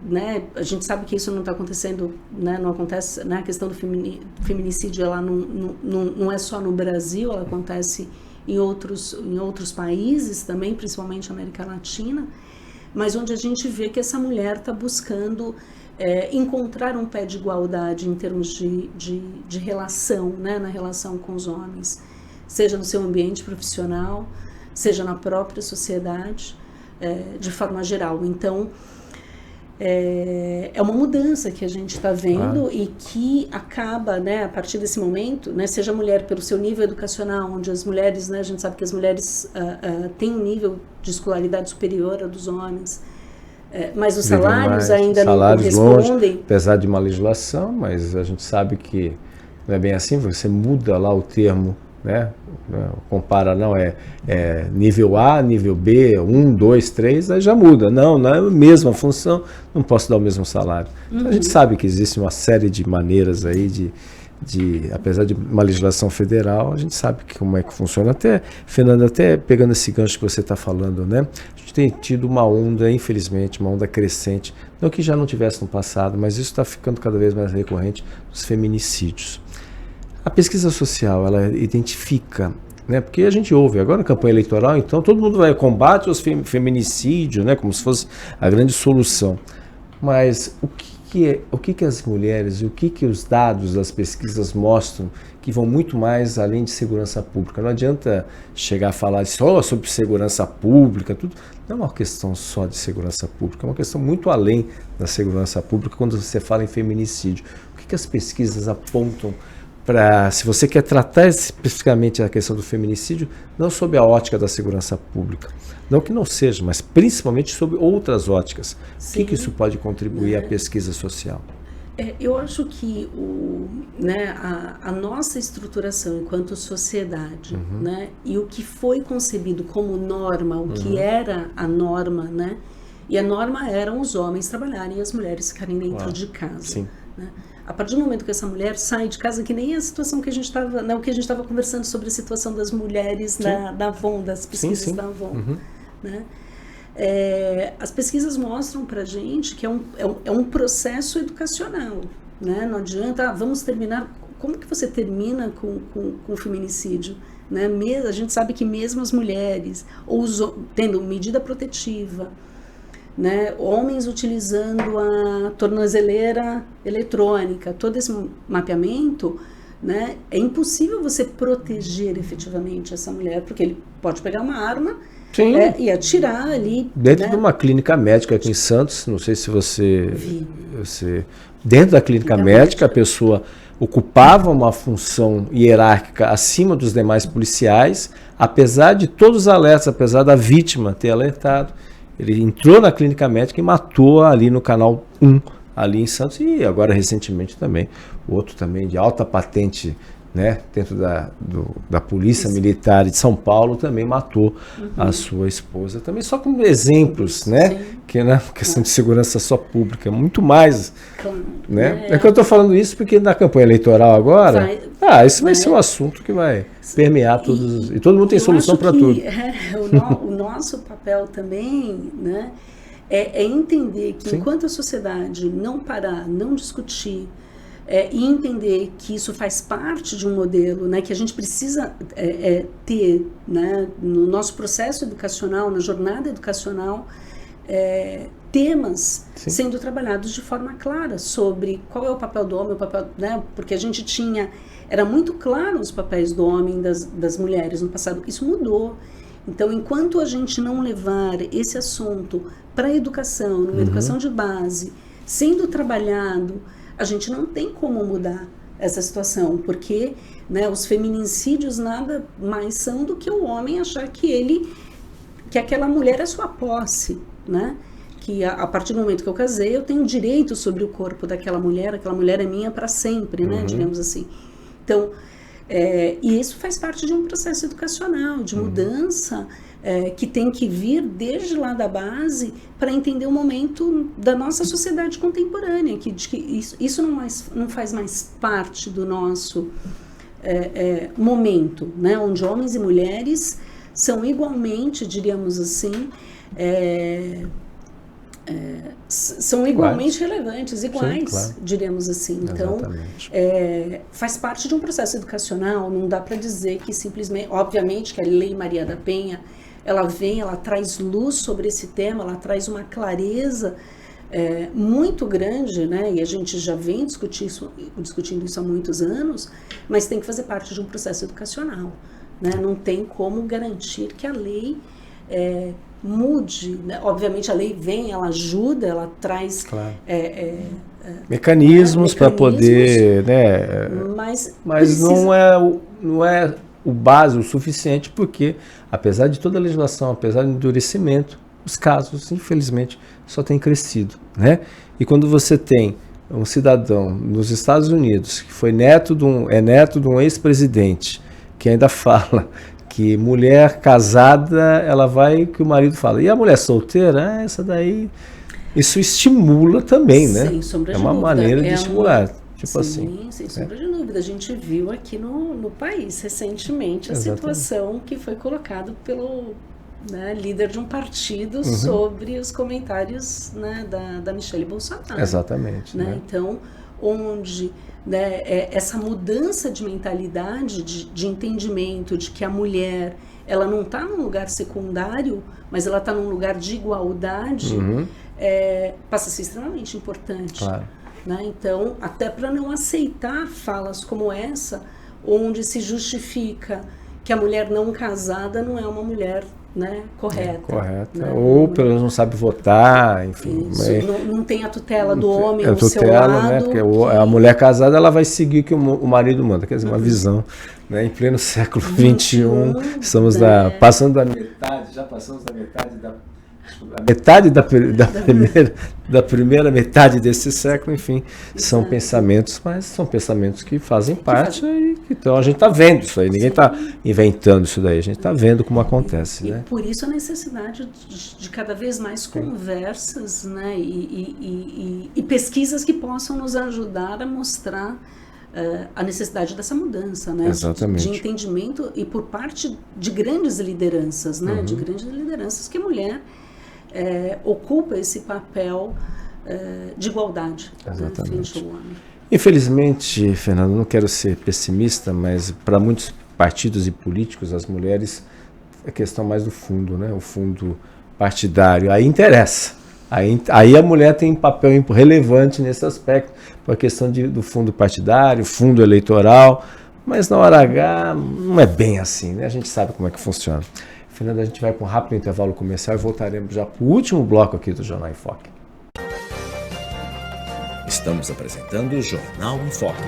né, a gente sabe que isso não está acontecendo, né, não acontece, né, a questão do feminicídio, ela não é só no Brasil, ela acontece em outros países também, principalmente na América Latina, mas onde a gente vê que essa mulher está buscando encontrar um pé de igualdade em termos de relação, né, na relação com os homens, seja no seu ambiente profissional, seja na própria sociedade, de forma geral. Então, é uma mudança que a gente está vendo e que acaba, né, a partir desse momento, né, seja a mulher pelo seu nível educacional, onde as mulheres, né, a gente sabe que as mulheres têm um nível de escolaridade superior ao dos homens, mas os salários ainda não correspondem. Longe, apesar de uma legislação, mas a gente sabe que não é bem assim. Você muda lá o termo, né? Compara, não é nível A, nível B, 1, 2, 3, aí já muda. Não é a mesma função, não posso dar o mesmo salário. Então, a gente sabe que existe uma série de maneiras aí apesar de uma legislação federal, a gente sabe como é que funciona. Até, Fernanda, até pegando esse gancho que você está falando, né? A gente tem tido uma onda, infelizmente, uma onda crescente, não que já não tivesse no passado, mas isso está ficando cada vez mais recorrente, dos feminicídios. A pesquisa social, ela identifica, né, porque a gente ouve agora na campanha eleitoral, então todo mundo vai combate os feminicídios, né, como se fosse a grande solução. Mas o que as mulheres e o que os dados das pesquisas mostram que vão muito mais além de segurança pública? Não adianta chegar a falar só sobre segurança pública, tudo. Não é uma questão só de segurança pública, é uma questão muito além da segurança pública quando você fala em feminicídio. O que as pesquisas apontam para, se você quer tratar especificamente a questão do feminicídio, não sob a ótica da segurança pública, não que não seja, mas principalmente sob outras óticas. O que isso pode contribuir à pesquisa social? Eu acho que a nossa estruturação enquanto sociedade, né, e o que foi concebido como norma, o que era a norma, né, e a norma eram os homens trabalharem e as mulheres ficarem dentro de casa. Sim. Né? A partir do momento que essa mulher sai de casa, que nem a situação que a gente estava, né, o que a gente estava conversando sobre a situação das mulheres da Avon, das pesquisas da Avon, né? As pesquisas mostram para a gente que é um processo educacional, né? Não adianta, vamos terminar. Como que você termina com o feminicídio? Né? A gente sabe que mesmo as mulheres, tendo medida protetiva, né, homens utilizando a tornozeleira eletrônica, todo esse mapeamento, né, é impossível você proteger efetivamente essa mulher, porque ele pode pegar uma arma e atirar ali. Dentro né? de uma clínica médica aqui em Santos, não sei se você dentro da clínica médica, a pessoa ocupava uma função hierárquica acima dos demais policiais, apesar de todos os alertas, apesar da vítima ter alertado, ele entrou na clínica médica e matou ali no canal 1, ali em Santos, e agora recentemente também, o outro também de alta patente, né, dentro da Polícia Militar de São Paulo, também matou a sua esposa. Também só com exemplos, né, que na questão de segurança só pública, muito mais. Né? É que eu estou falando isso porque na campanha eleitoral agora, isso vai ser um assunto que vai permear todos, e todo mundo tem solução para tudo. O nosso papel também, né, é entender que enquanto a sociedade não parar, não discutir, e entender que isso faz parte de um modelo, né, que a gente precisa ter, né, no nosso processo educacional, na jornada educacional, temas sendo trabalhados de forma clara sobre qual é o papel do homem, né, porque a gente era muito claro os papéis do homem e das mulheres no passado. Isso mudou. Então, enquanto a gente não levar esse assunto para a educação, numa educação de base, sendo trabalhado, a gente não tem como mudar essa situação, porque, né, os feminicídios nada mais são do que o homem achar que aquela mulher é sua posse, né? Que a partir do momento que eu casei, eu tenho direito sobre o corpo daquela mulher, aquela mulher é minha para sempre, né? Digamos assim. Então, e isso faz parte de um processo educacional, de mudança, que tem que vir desde lá da base para entender o momento da nossa sociedade contemporânea, que isso não faz mais parte do nosso momento, né? Onde homens e mulheres são igualmente, diríamos assim, são igualmente relevantes, iguais, sim, claro, diríamos assim. Então, faz parte de um processo educacional, não dá para dizer que simplesmente, obviamente que a Lei Maria da Penha, ela traz luz sobre esse tema, ela traz uma clareza muito grande, né? E a gente já vem discutindo isso há muitos anos, mas tem que fazer parte de um processo educacional, né? Não tem como garantir que a lei mude, né? Obviamente a lei ela ajuda, ela traz mecanismos para poder, né? Mas não é o básico, o suficiente, porque apesar de toda a legislação, apesar do endurecimento, os casos, infelizmente, só têm crescido, né? E quando você tem um cidadão nos Estados Unidos que foi neto de um ex-presidente, que ainda fala que mulher casada, ela vai, que o marido fala, e a mulher solteira? Essa daí, isso estimula também, né? Sem sombra de dúvida. É uma maneira de estimular. Tipo sim, sem sombra de dúvida. A gente viu aqui no país recentemente a situação que foi colocada pelo líder de um partido sobre os comentários, né, da Michelle Bolsonaro. Exatamente. Né? Então, onde essa mudança de mentalidade, de entendimento de que a mulher ela não está num lugar secundário, mas ela está num lugar de igualdade, passa a ser extremamente importante. Claro. Né? Então, até para não aceitar falas como essa, onde se justifica que a mulher não casada não é uma mulher, né, correta. Né? Ou pelo menos não sabe votar, enfim. Não tem a tutela do homem ao seu lado. Né? Porque a mulher casada ela vai seguir o que o marido manda, quer dizer, uma visão. Né? Em pleno século XXI, estamos passando da metade, já passamos da metade da primeira metade desse século, enfim, são pensamentos, mas são pensamentos que fazem parte, então a gente está vendo isso aí, ninguém está inventando isso daí, a gente está vendo como acontece. E por isso a necessidade de cada vez mais conversas, né, e pesquisas que possam nos ajudar a mostrar a necessidade dessa mudança, né? Exatamente. De entendimento e por parte de grandes lideranças, né? De grandes lideranças que a mulher ocupa esse papel de igualdade, né, frente ao homem. Infelizmente, Fernando, não quero ser pessimista, mas para muitos partidos e políticos, as mulheres, é questão mais do fundo, né? O fundo partidário, aí interessa, Aí a mulher tem um papel relevante nesse aspecto, por a questão do fundo partidário, fundo eleitoral, mas na hora H não é bem assim, né? A gente sabe como é que funciona. Fernanda, a gente vai para um rápido intervalo comercial e voltaremos já para o último bloco aqui do Jornal em Foque. Estamos apresentando o Jornal em Foque.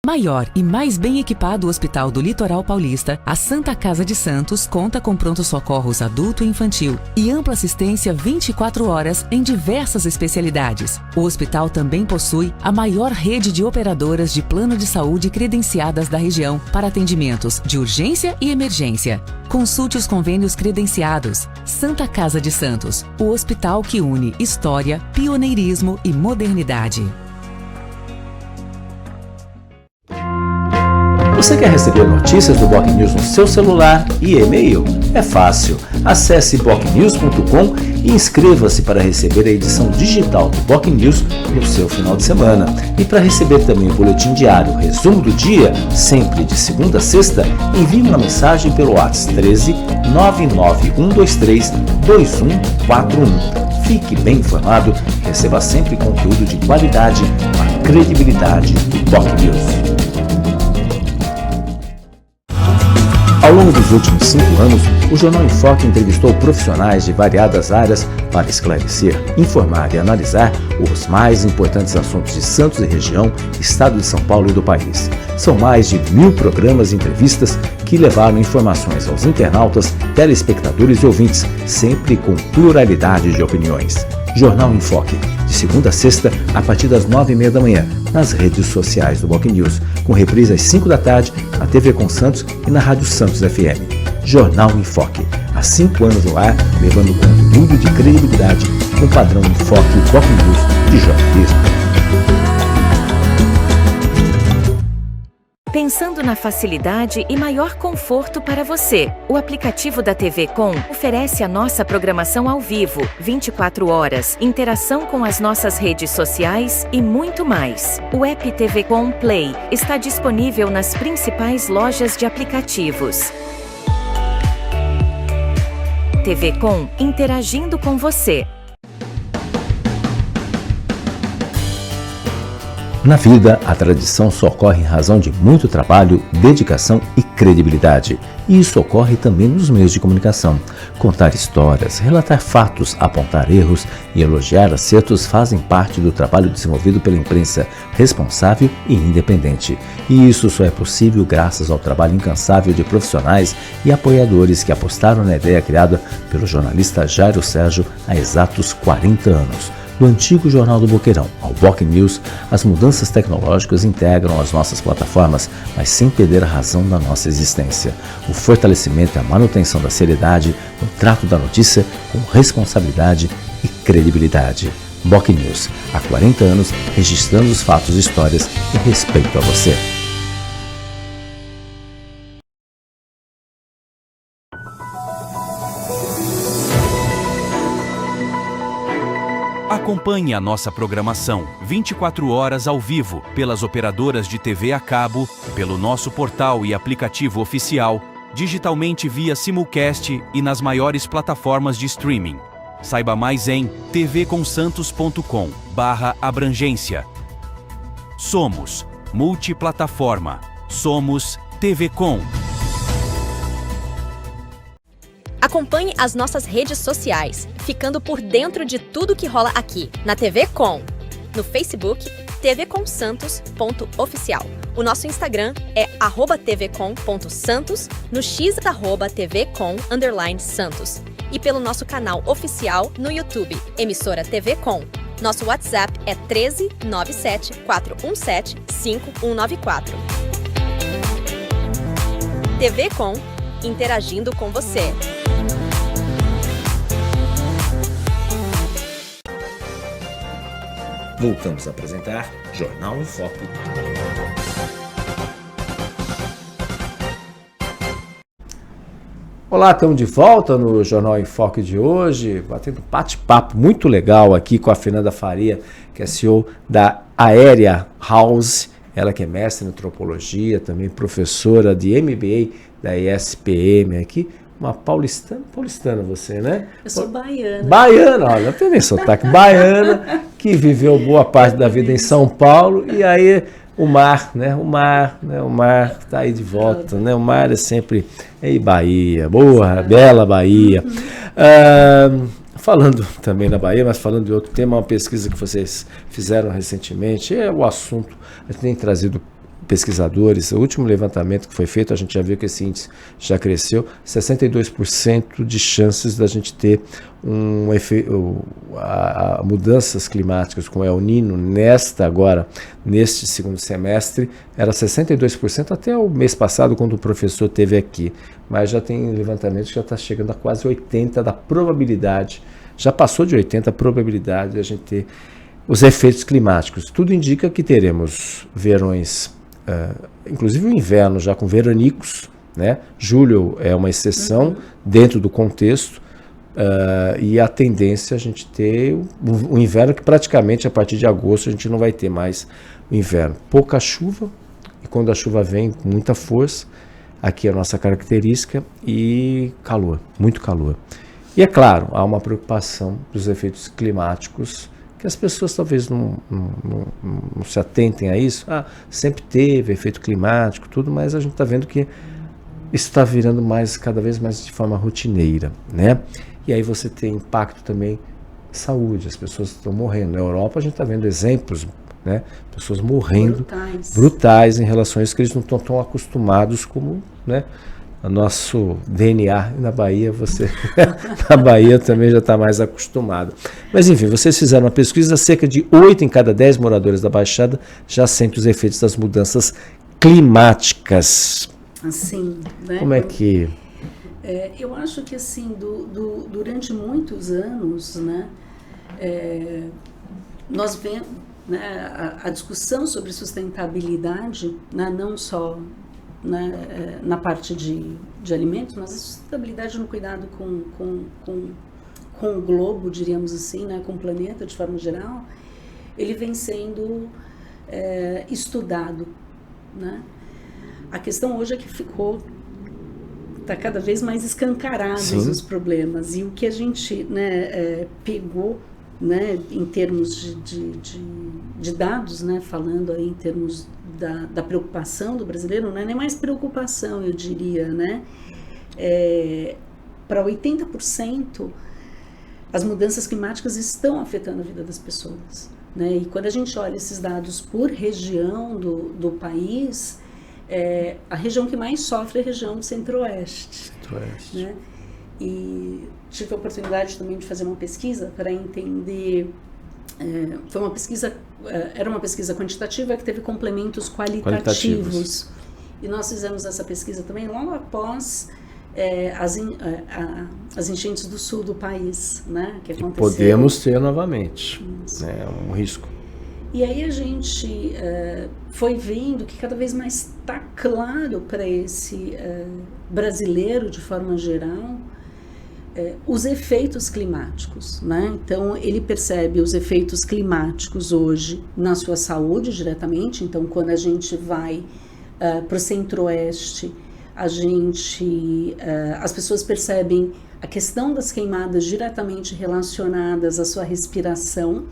Maior e mais bem equipado Hospital do Litoral Paulista, a Santa Casa de Santos conta com pronto-socorros adulto e infantil e ampla assistência 24 horas em diversas especialidades. O hospital também possui a maior rede de operadoras de plano de saúde credenciadas da região para atendimentos de urgência e emergência. Consulte os convênios credenciados. Santa Casa de Santos, o hospital que une história, pioneirismo e modernidade. Você quer receber notícias do Boc News no seu celular e e-mail? É fácil. Acesse bocnews.com e inscreva-se para receber a edição digital do Boc News no seu final de semana. E para receber também o boletim diário, resumo do dia, sempre de segunda a sexta, envie uma mensagem pelo WhatsApp 13 99123 2141. Fique bem informado e receba sempre conteúdo de qualidade com a credibilidade do Boc News. Ao longo dos últimos 5 anos, o Jornal em Foque entrevistou profissionais de variadas áreas para esclarecer, informar e analisar os mais importantes assuntos de Santos e região, estado de São Paulo e do país. São mais de 1000 programas e entrevistas que levaram informações aos internautas, telespectadores e ouvintes, sempre com pluralidade de opiniões. Jornal em Foque, de segunda a sexta, a partir das 9h30 da manhã, nas redes sociais do Boc News, com reprise às 5 da tarde, na TV Com Santos e na Rádio Santos FM. Jornal em Foque, há 5 anos no ar, levando conteúdo de credibilidade com padrão em Foque Boc News de jornalismo. Pensando na facilidade e maior conforto para você, o aplicativo da TV Com oferece a nossa programação ao vivo, 24 horas, interação com as nossas redes sociais e muito mais. O app TV Com Play está disponível nas principais lojas de aplicativos. TV Com, interagindo com você. Na vida, a tradição só ocorre em razão de muito trabalho, dedicação e credibilidade. E isso ocorre também nos meios de comunicação. Contar histórias, relatar fatos, apontar erros e elogiar acertos fazem parte do trabalho desenvolvido pela imprensa responsável e independente. E isso só é possível graças ao trabalho incansável de profissionais e apoiadores que apostaram na ideia criada pelo jornalista Jairo Sérgio há exatos 40 anos. Do antigo Jornal do Boqueirão ao Boc News, as mudanças tecnológicas integram as nossas plataformas, mas sem perder a razão da nossa existência. O fortalecimento e a manutenção da seriedade no trato da notícia com responsabilidade e credibilidade. Boc News, há 40 anos, registrando os fatos e histórias em respeito a você. Acompanhe a nossa programação 24 horas ao vivo pelas operadoras de TV a cabo, pelo nosso portal e aplicativo oficial, digitalmente via simulcast e nas maiores plataformas de streaming. Saiba mais em tvconsantos.com/abrangência. Somos multiplataforma. Somos TV Com. Acompanhe as nossas redes sociais, ficando por dentro de tudo que rola aqui, na TV Com. No Facebook, tvconsantos.oficial. O nosso Instagram é @tvcom.santos, no X @tvcom_santos. E pelo nosso canal oficial no YouTube, emissora TV Com. Nosso WhatsApp é 13 97 417 5194. TV Com, interagindo com você. Voltamos a apresentar Jornal em Foque. Olá, estamos de volta no Jornal em Foque de hoje, batendo um bate-papo muito legal aqui com a Fernanda Faria, que é CEO da Aérea House, ela que é mestre em antropologia, também professora de MBA da ESPM aqui, uma paulistana você, né? Eu sou baiana. Baiana, olha, tem nem sotaque. Baiana, que viveu boa parte da vida em São Paulo, e aí o mar tá aí de volta, né? O mar é sempre, ei, Bahia, boa, bela Bahia. Falando também da Bahia, mas falando de outro tema, uma pesquisa que vocês fizeram recentemente, é o assunto, a gente tem trazido pesquisadores, o último levantamento que foi feito, a gente já viu que esse índice já cresceu, 62% de chances da gente ter um efeito, mudanças climáticas com El Niño neste segundo semestre, era 62% até o mês passado, quando o professor esteve aqui, mas já tem levantamento que já está chegando a quase 80% da probabilidade, já passou de 80% a probabilidade de a gente ter os efeitos climáticos. Tudo indica que teremos verões, inclusive o inverno já com veranicos, né? Julho é uma exceção dentro do contexto, e a tendência é a gente ter o inverno que praticamente a partir de agosto a gente não vai ter mais o inverno. Pouca chuva, e quando a chuva vem com muita força, aqui é a nossa característica, e calor, muito calor. E é claro, há uma preocupação dos efeitos climáticos, que as pessoas talvez não se atentem a isso. Sempre teve efeito climático, tudo, mas a gente está vendo que isso está virando cada vez mais de forma rotineira, né? E aí você tem impacto também na saúde, as pessoas estão morrendo. Na Europa a gente está vendo exemplos, né? Pessoas morrendo brutais em relação a isso, que eles não estão tão acostumados como, né? O nosso DNA. Na Bahia, na Bahia também já está mais acostumado. Mas enfim, vocês fizeram uma pesquisa, cerca de 8 em cada 10 moradores da Baixada já sentem os efeitos das mudanças climáticas. Assim, né? Como é que... eu acho que assim, durante muitos anos, né, nós vemos, né, a discussão sobre sustentabilidade, né, não só, né, na parte de alimentos, mas a sustentabilidade no cuidado com o globo, diríamos assim, né, com o planeta de forma geral, ele vem sendo estudado, né? A questão hoje é que está cada vez mais escancarados os problemas, e o que a gente, né, pegou, né, em termos de dados, né, falando aí em termos da preocupação do brasileiro, não é nem mais preocupação, eu diria, né, para 80% as mudanças climáticas estão afetando a vida das pessoas, né, e quando a gente olha esses dados por região do país, a região que mais sofre é a região do Centro-Oeste. Né? E tive a oportunidade também de fazer uma pesquisa para entender. Era uma pesquisa quantitativa que teve complementos qualitativos. E nós fizemos essa pesquisa também logo após as enchentes do sul do país, né, que aconteceram. Podemos ter novamente, é um risco. E aí a gente foi vendo que cada vez mais está claro para esse brasileiro, de forma geral, os efeitos climáticos, né? Então, ele percebe os efeitos climáticos hoje na sua saúde diretamente. Então, quando a gente vai para o Centro-Oeste, as pessoas percebem a questão das queimadas diretamente relacionadas à sua respiração.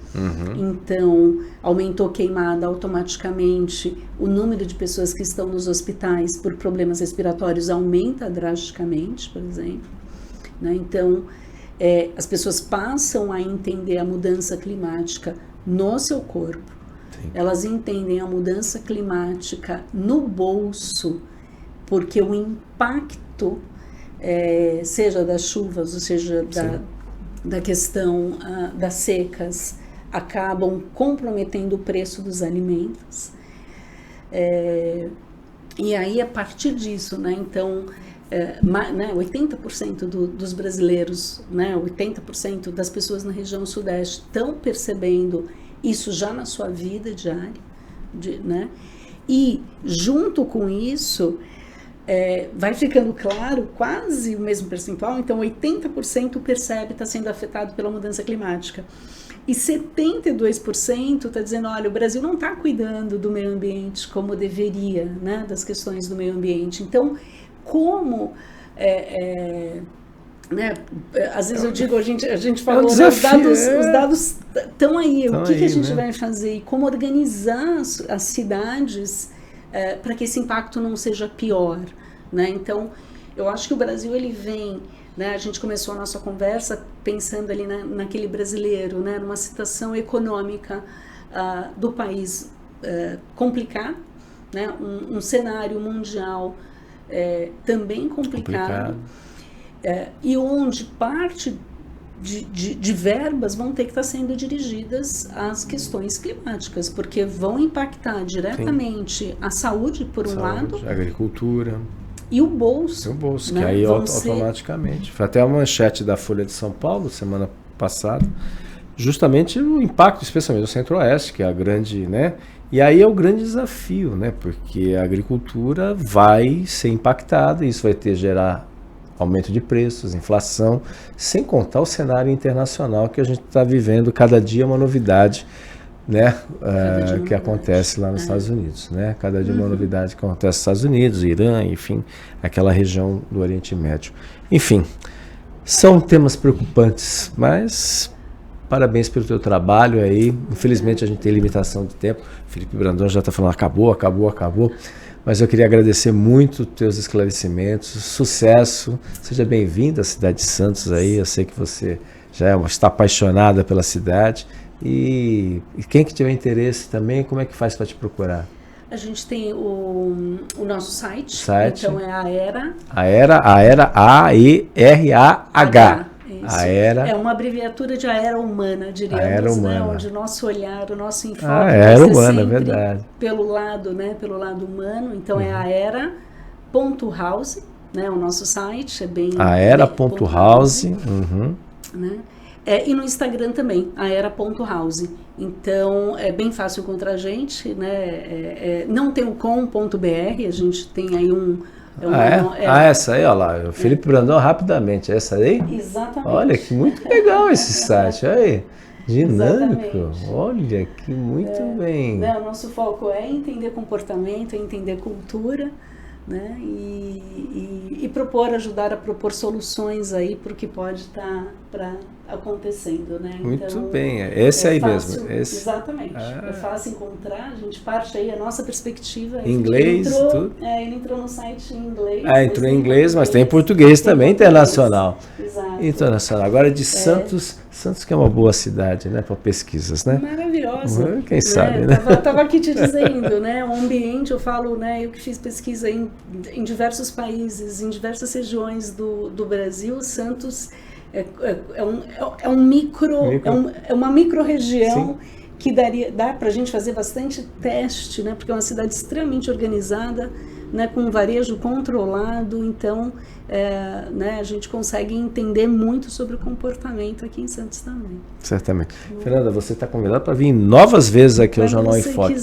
Então, aumentou queimada automaticamente, o número de pessoas que estão nos hospitais por problemas respiratórios aumenta drasticamente, por exemplo. Né? Então, as pessoas passam a entender a mudança climática no seu corpo. Sim. Elas entendem a mudança climática no bolso, porque o impacto, seja das chuvas, ou seja, da questão das secas, acabam comprometendo o preço dos alimentos. E aí, a partir disso, né, então, 80% dos brasileiros, né, 80% das pessoas na região sudeste estão percebendo isso já na sua vida diária, né? E junto com isso, vai ficando claro quase o mesmo percentual. Então 80% percebe que está sendo afetado pela mudança climática, e 72% está dizendo, olha, o Brasil não está cuidando do meio ambiente como deveria, né, das questões do meio ambiente. Então, como Né? Às vezes eu digo, a gente falou, desafio, os dados estão aí, o que a gente né? vai fazer e como organizar as cidades para que esse impacto não seja pior, né? Então, eu acho que o Brasil ele vem, né? A gente começou a nossa conversa pensando ali naquele brasileiro, né? Numa situação econômica do país complicado, né? Um cenário mundial também complicado. E onde parte de verbas vão ter que estar sendo dirigidas às questões climáticas, porque vão impactar diretamente a saúde, por um lado, a agricultura e o bolso. Né? Que aí automaticamente. Foi até a manchete da Folha de São Paulo, semana passada, justamente o impacto, especialmente no Centro-Oeste, que é a grande, né? E aí é o grande desafio, né? Porque a agricultura vai ser impactada, e isso vai gerar aumento de preços, inflação, sem contar o cenário internacional que a gente está vivendo, cada dia uma novidade, né, que acontece lá nos Estados Unidos, né? Cada dia uma novidade que acontece nos Estados Unidos, Irã, enfim, aquela região do Oriente Médio. Enfim, são temas preocupantes, mas parabéns pelo teu trabalho aí. Infelizmente a gente tem limitação de tempo. Felipe Brandão já está falando, acabou. Mas eu queria agradecer muito os teus esclarecimentos, sucesso, seja bem-vindo à cidade de Santos aí, eu sei que você já está apaixonada pela cidade, e quem que tiver interesse também, como é que faz para te procurar? A gente tem o nosso site, então é AERAH. AERA. É uma abreviatura de Aera Humana, diríamos, né? Onde o nosso olhar, o nosso enfoque Aera Humana, é verdade. Pelo lado humano, então é aera.house, né? O nosso site é bem aera.house, né? E no Instagram também, aera.house. Então é bem fácil encontrar a gente, né? Não tem o com.br, a gente tem aí essa aí, olha lá, o Felipe Brandão, rapidamente, essa aí? Exatamente. Olha, que muito legal esse site, aí, dinâmico, exatamente. Olha, que muito bem. Né, o nosso foco é entender comportamento, é entender cultura, né, e ajudar a propor soluções aí para o que pode estar acontecendo, né? Muito então, bem, esse aí fácil, mesmo. Esse. Exatamente, é fácil encontrar, a gente parte aí, a nossa perspectiva. Inglês, tudo. Ele entrou no site em inglês. Entrou em inglês, mas tem em português também, internacional. Exato. Internacional. Agora de Santos que é uma boa cidade, né, para pesquisas, né? Maravilhosa. Quem sabe, né? Tava aqui te dizendo, né, o ambiente, eu falo, né, eu que fiz pesquisa em diversos países, em diversas regiões do Brasil, Santos é uma micro-região que dá para a gente fazer bastante teste, né, porque é uma cidade extremamente organizada, né, com um varejo controlado, então né, a gente consegue entender muito sobre o comportamento aqui em Santos também. Certamente. Fernanda, você está convidada para vir novas vezes aqui ao Jornal em Foque.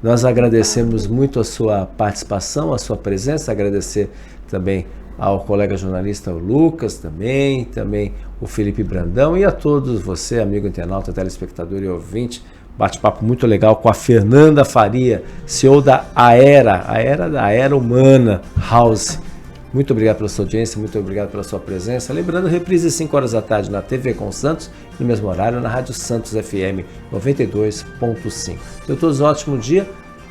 Nós agradecemos muito a sua participação, a sua presença, agradecer também ao colega jornalista Lucas, também o Felipe Brandão, e a todos você, amigo internauta, telespectador e ouvinte. Bate-papo muito legal com a Fernanda Faria, CEO da Aera Humana House. Muito obrigado pela sua audiência, muito obrigado pela sua presença. Lembrando, reprise às 5 horas da tarde na TV com Santos, no mesmo horário na Rádio Santos FM 92.5. Tenham todos um ótimo dia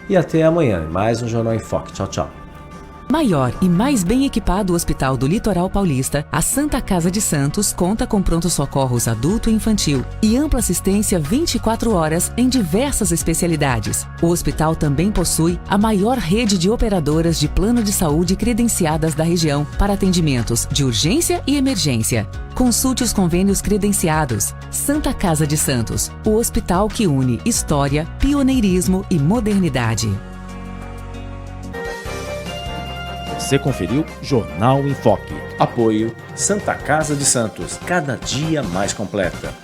e até amanhã. Mais um Jornal em Foque. Tchau, tchau. Maior e mais bem equipado Hospital do Litoral Paulista, a Santa Casa de Santos conta com pronto-socorros adulto e infantil e ampla assistência 24 horas em diversas especialidades. O hospital também possui a maior rede de operadoras de plano de saúde credenciadas da região para atendimentos de urgência e emergência. Consulte os convênios credenciados. Santa Casa de Santos, o hospital que une história, pioneirismo e modernidade. Você conferiu Jornal em Foque. Apoio Santa Casa de Santos, cada dia mais completa.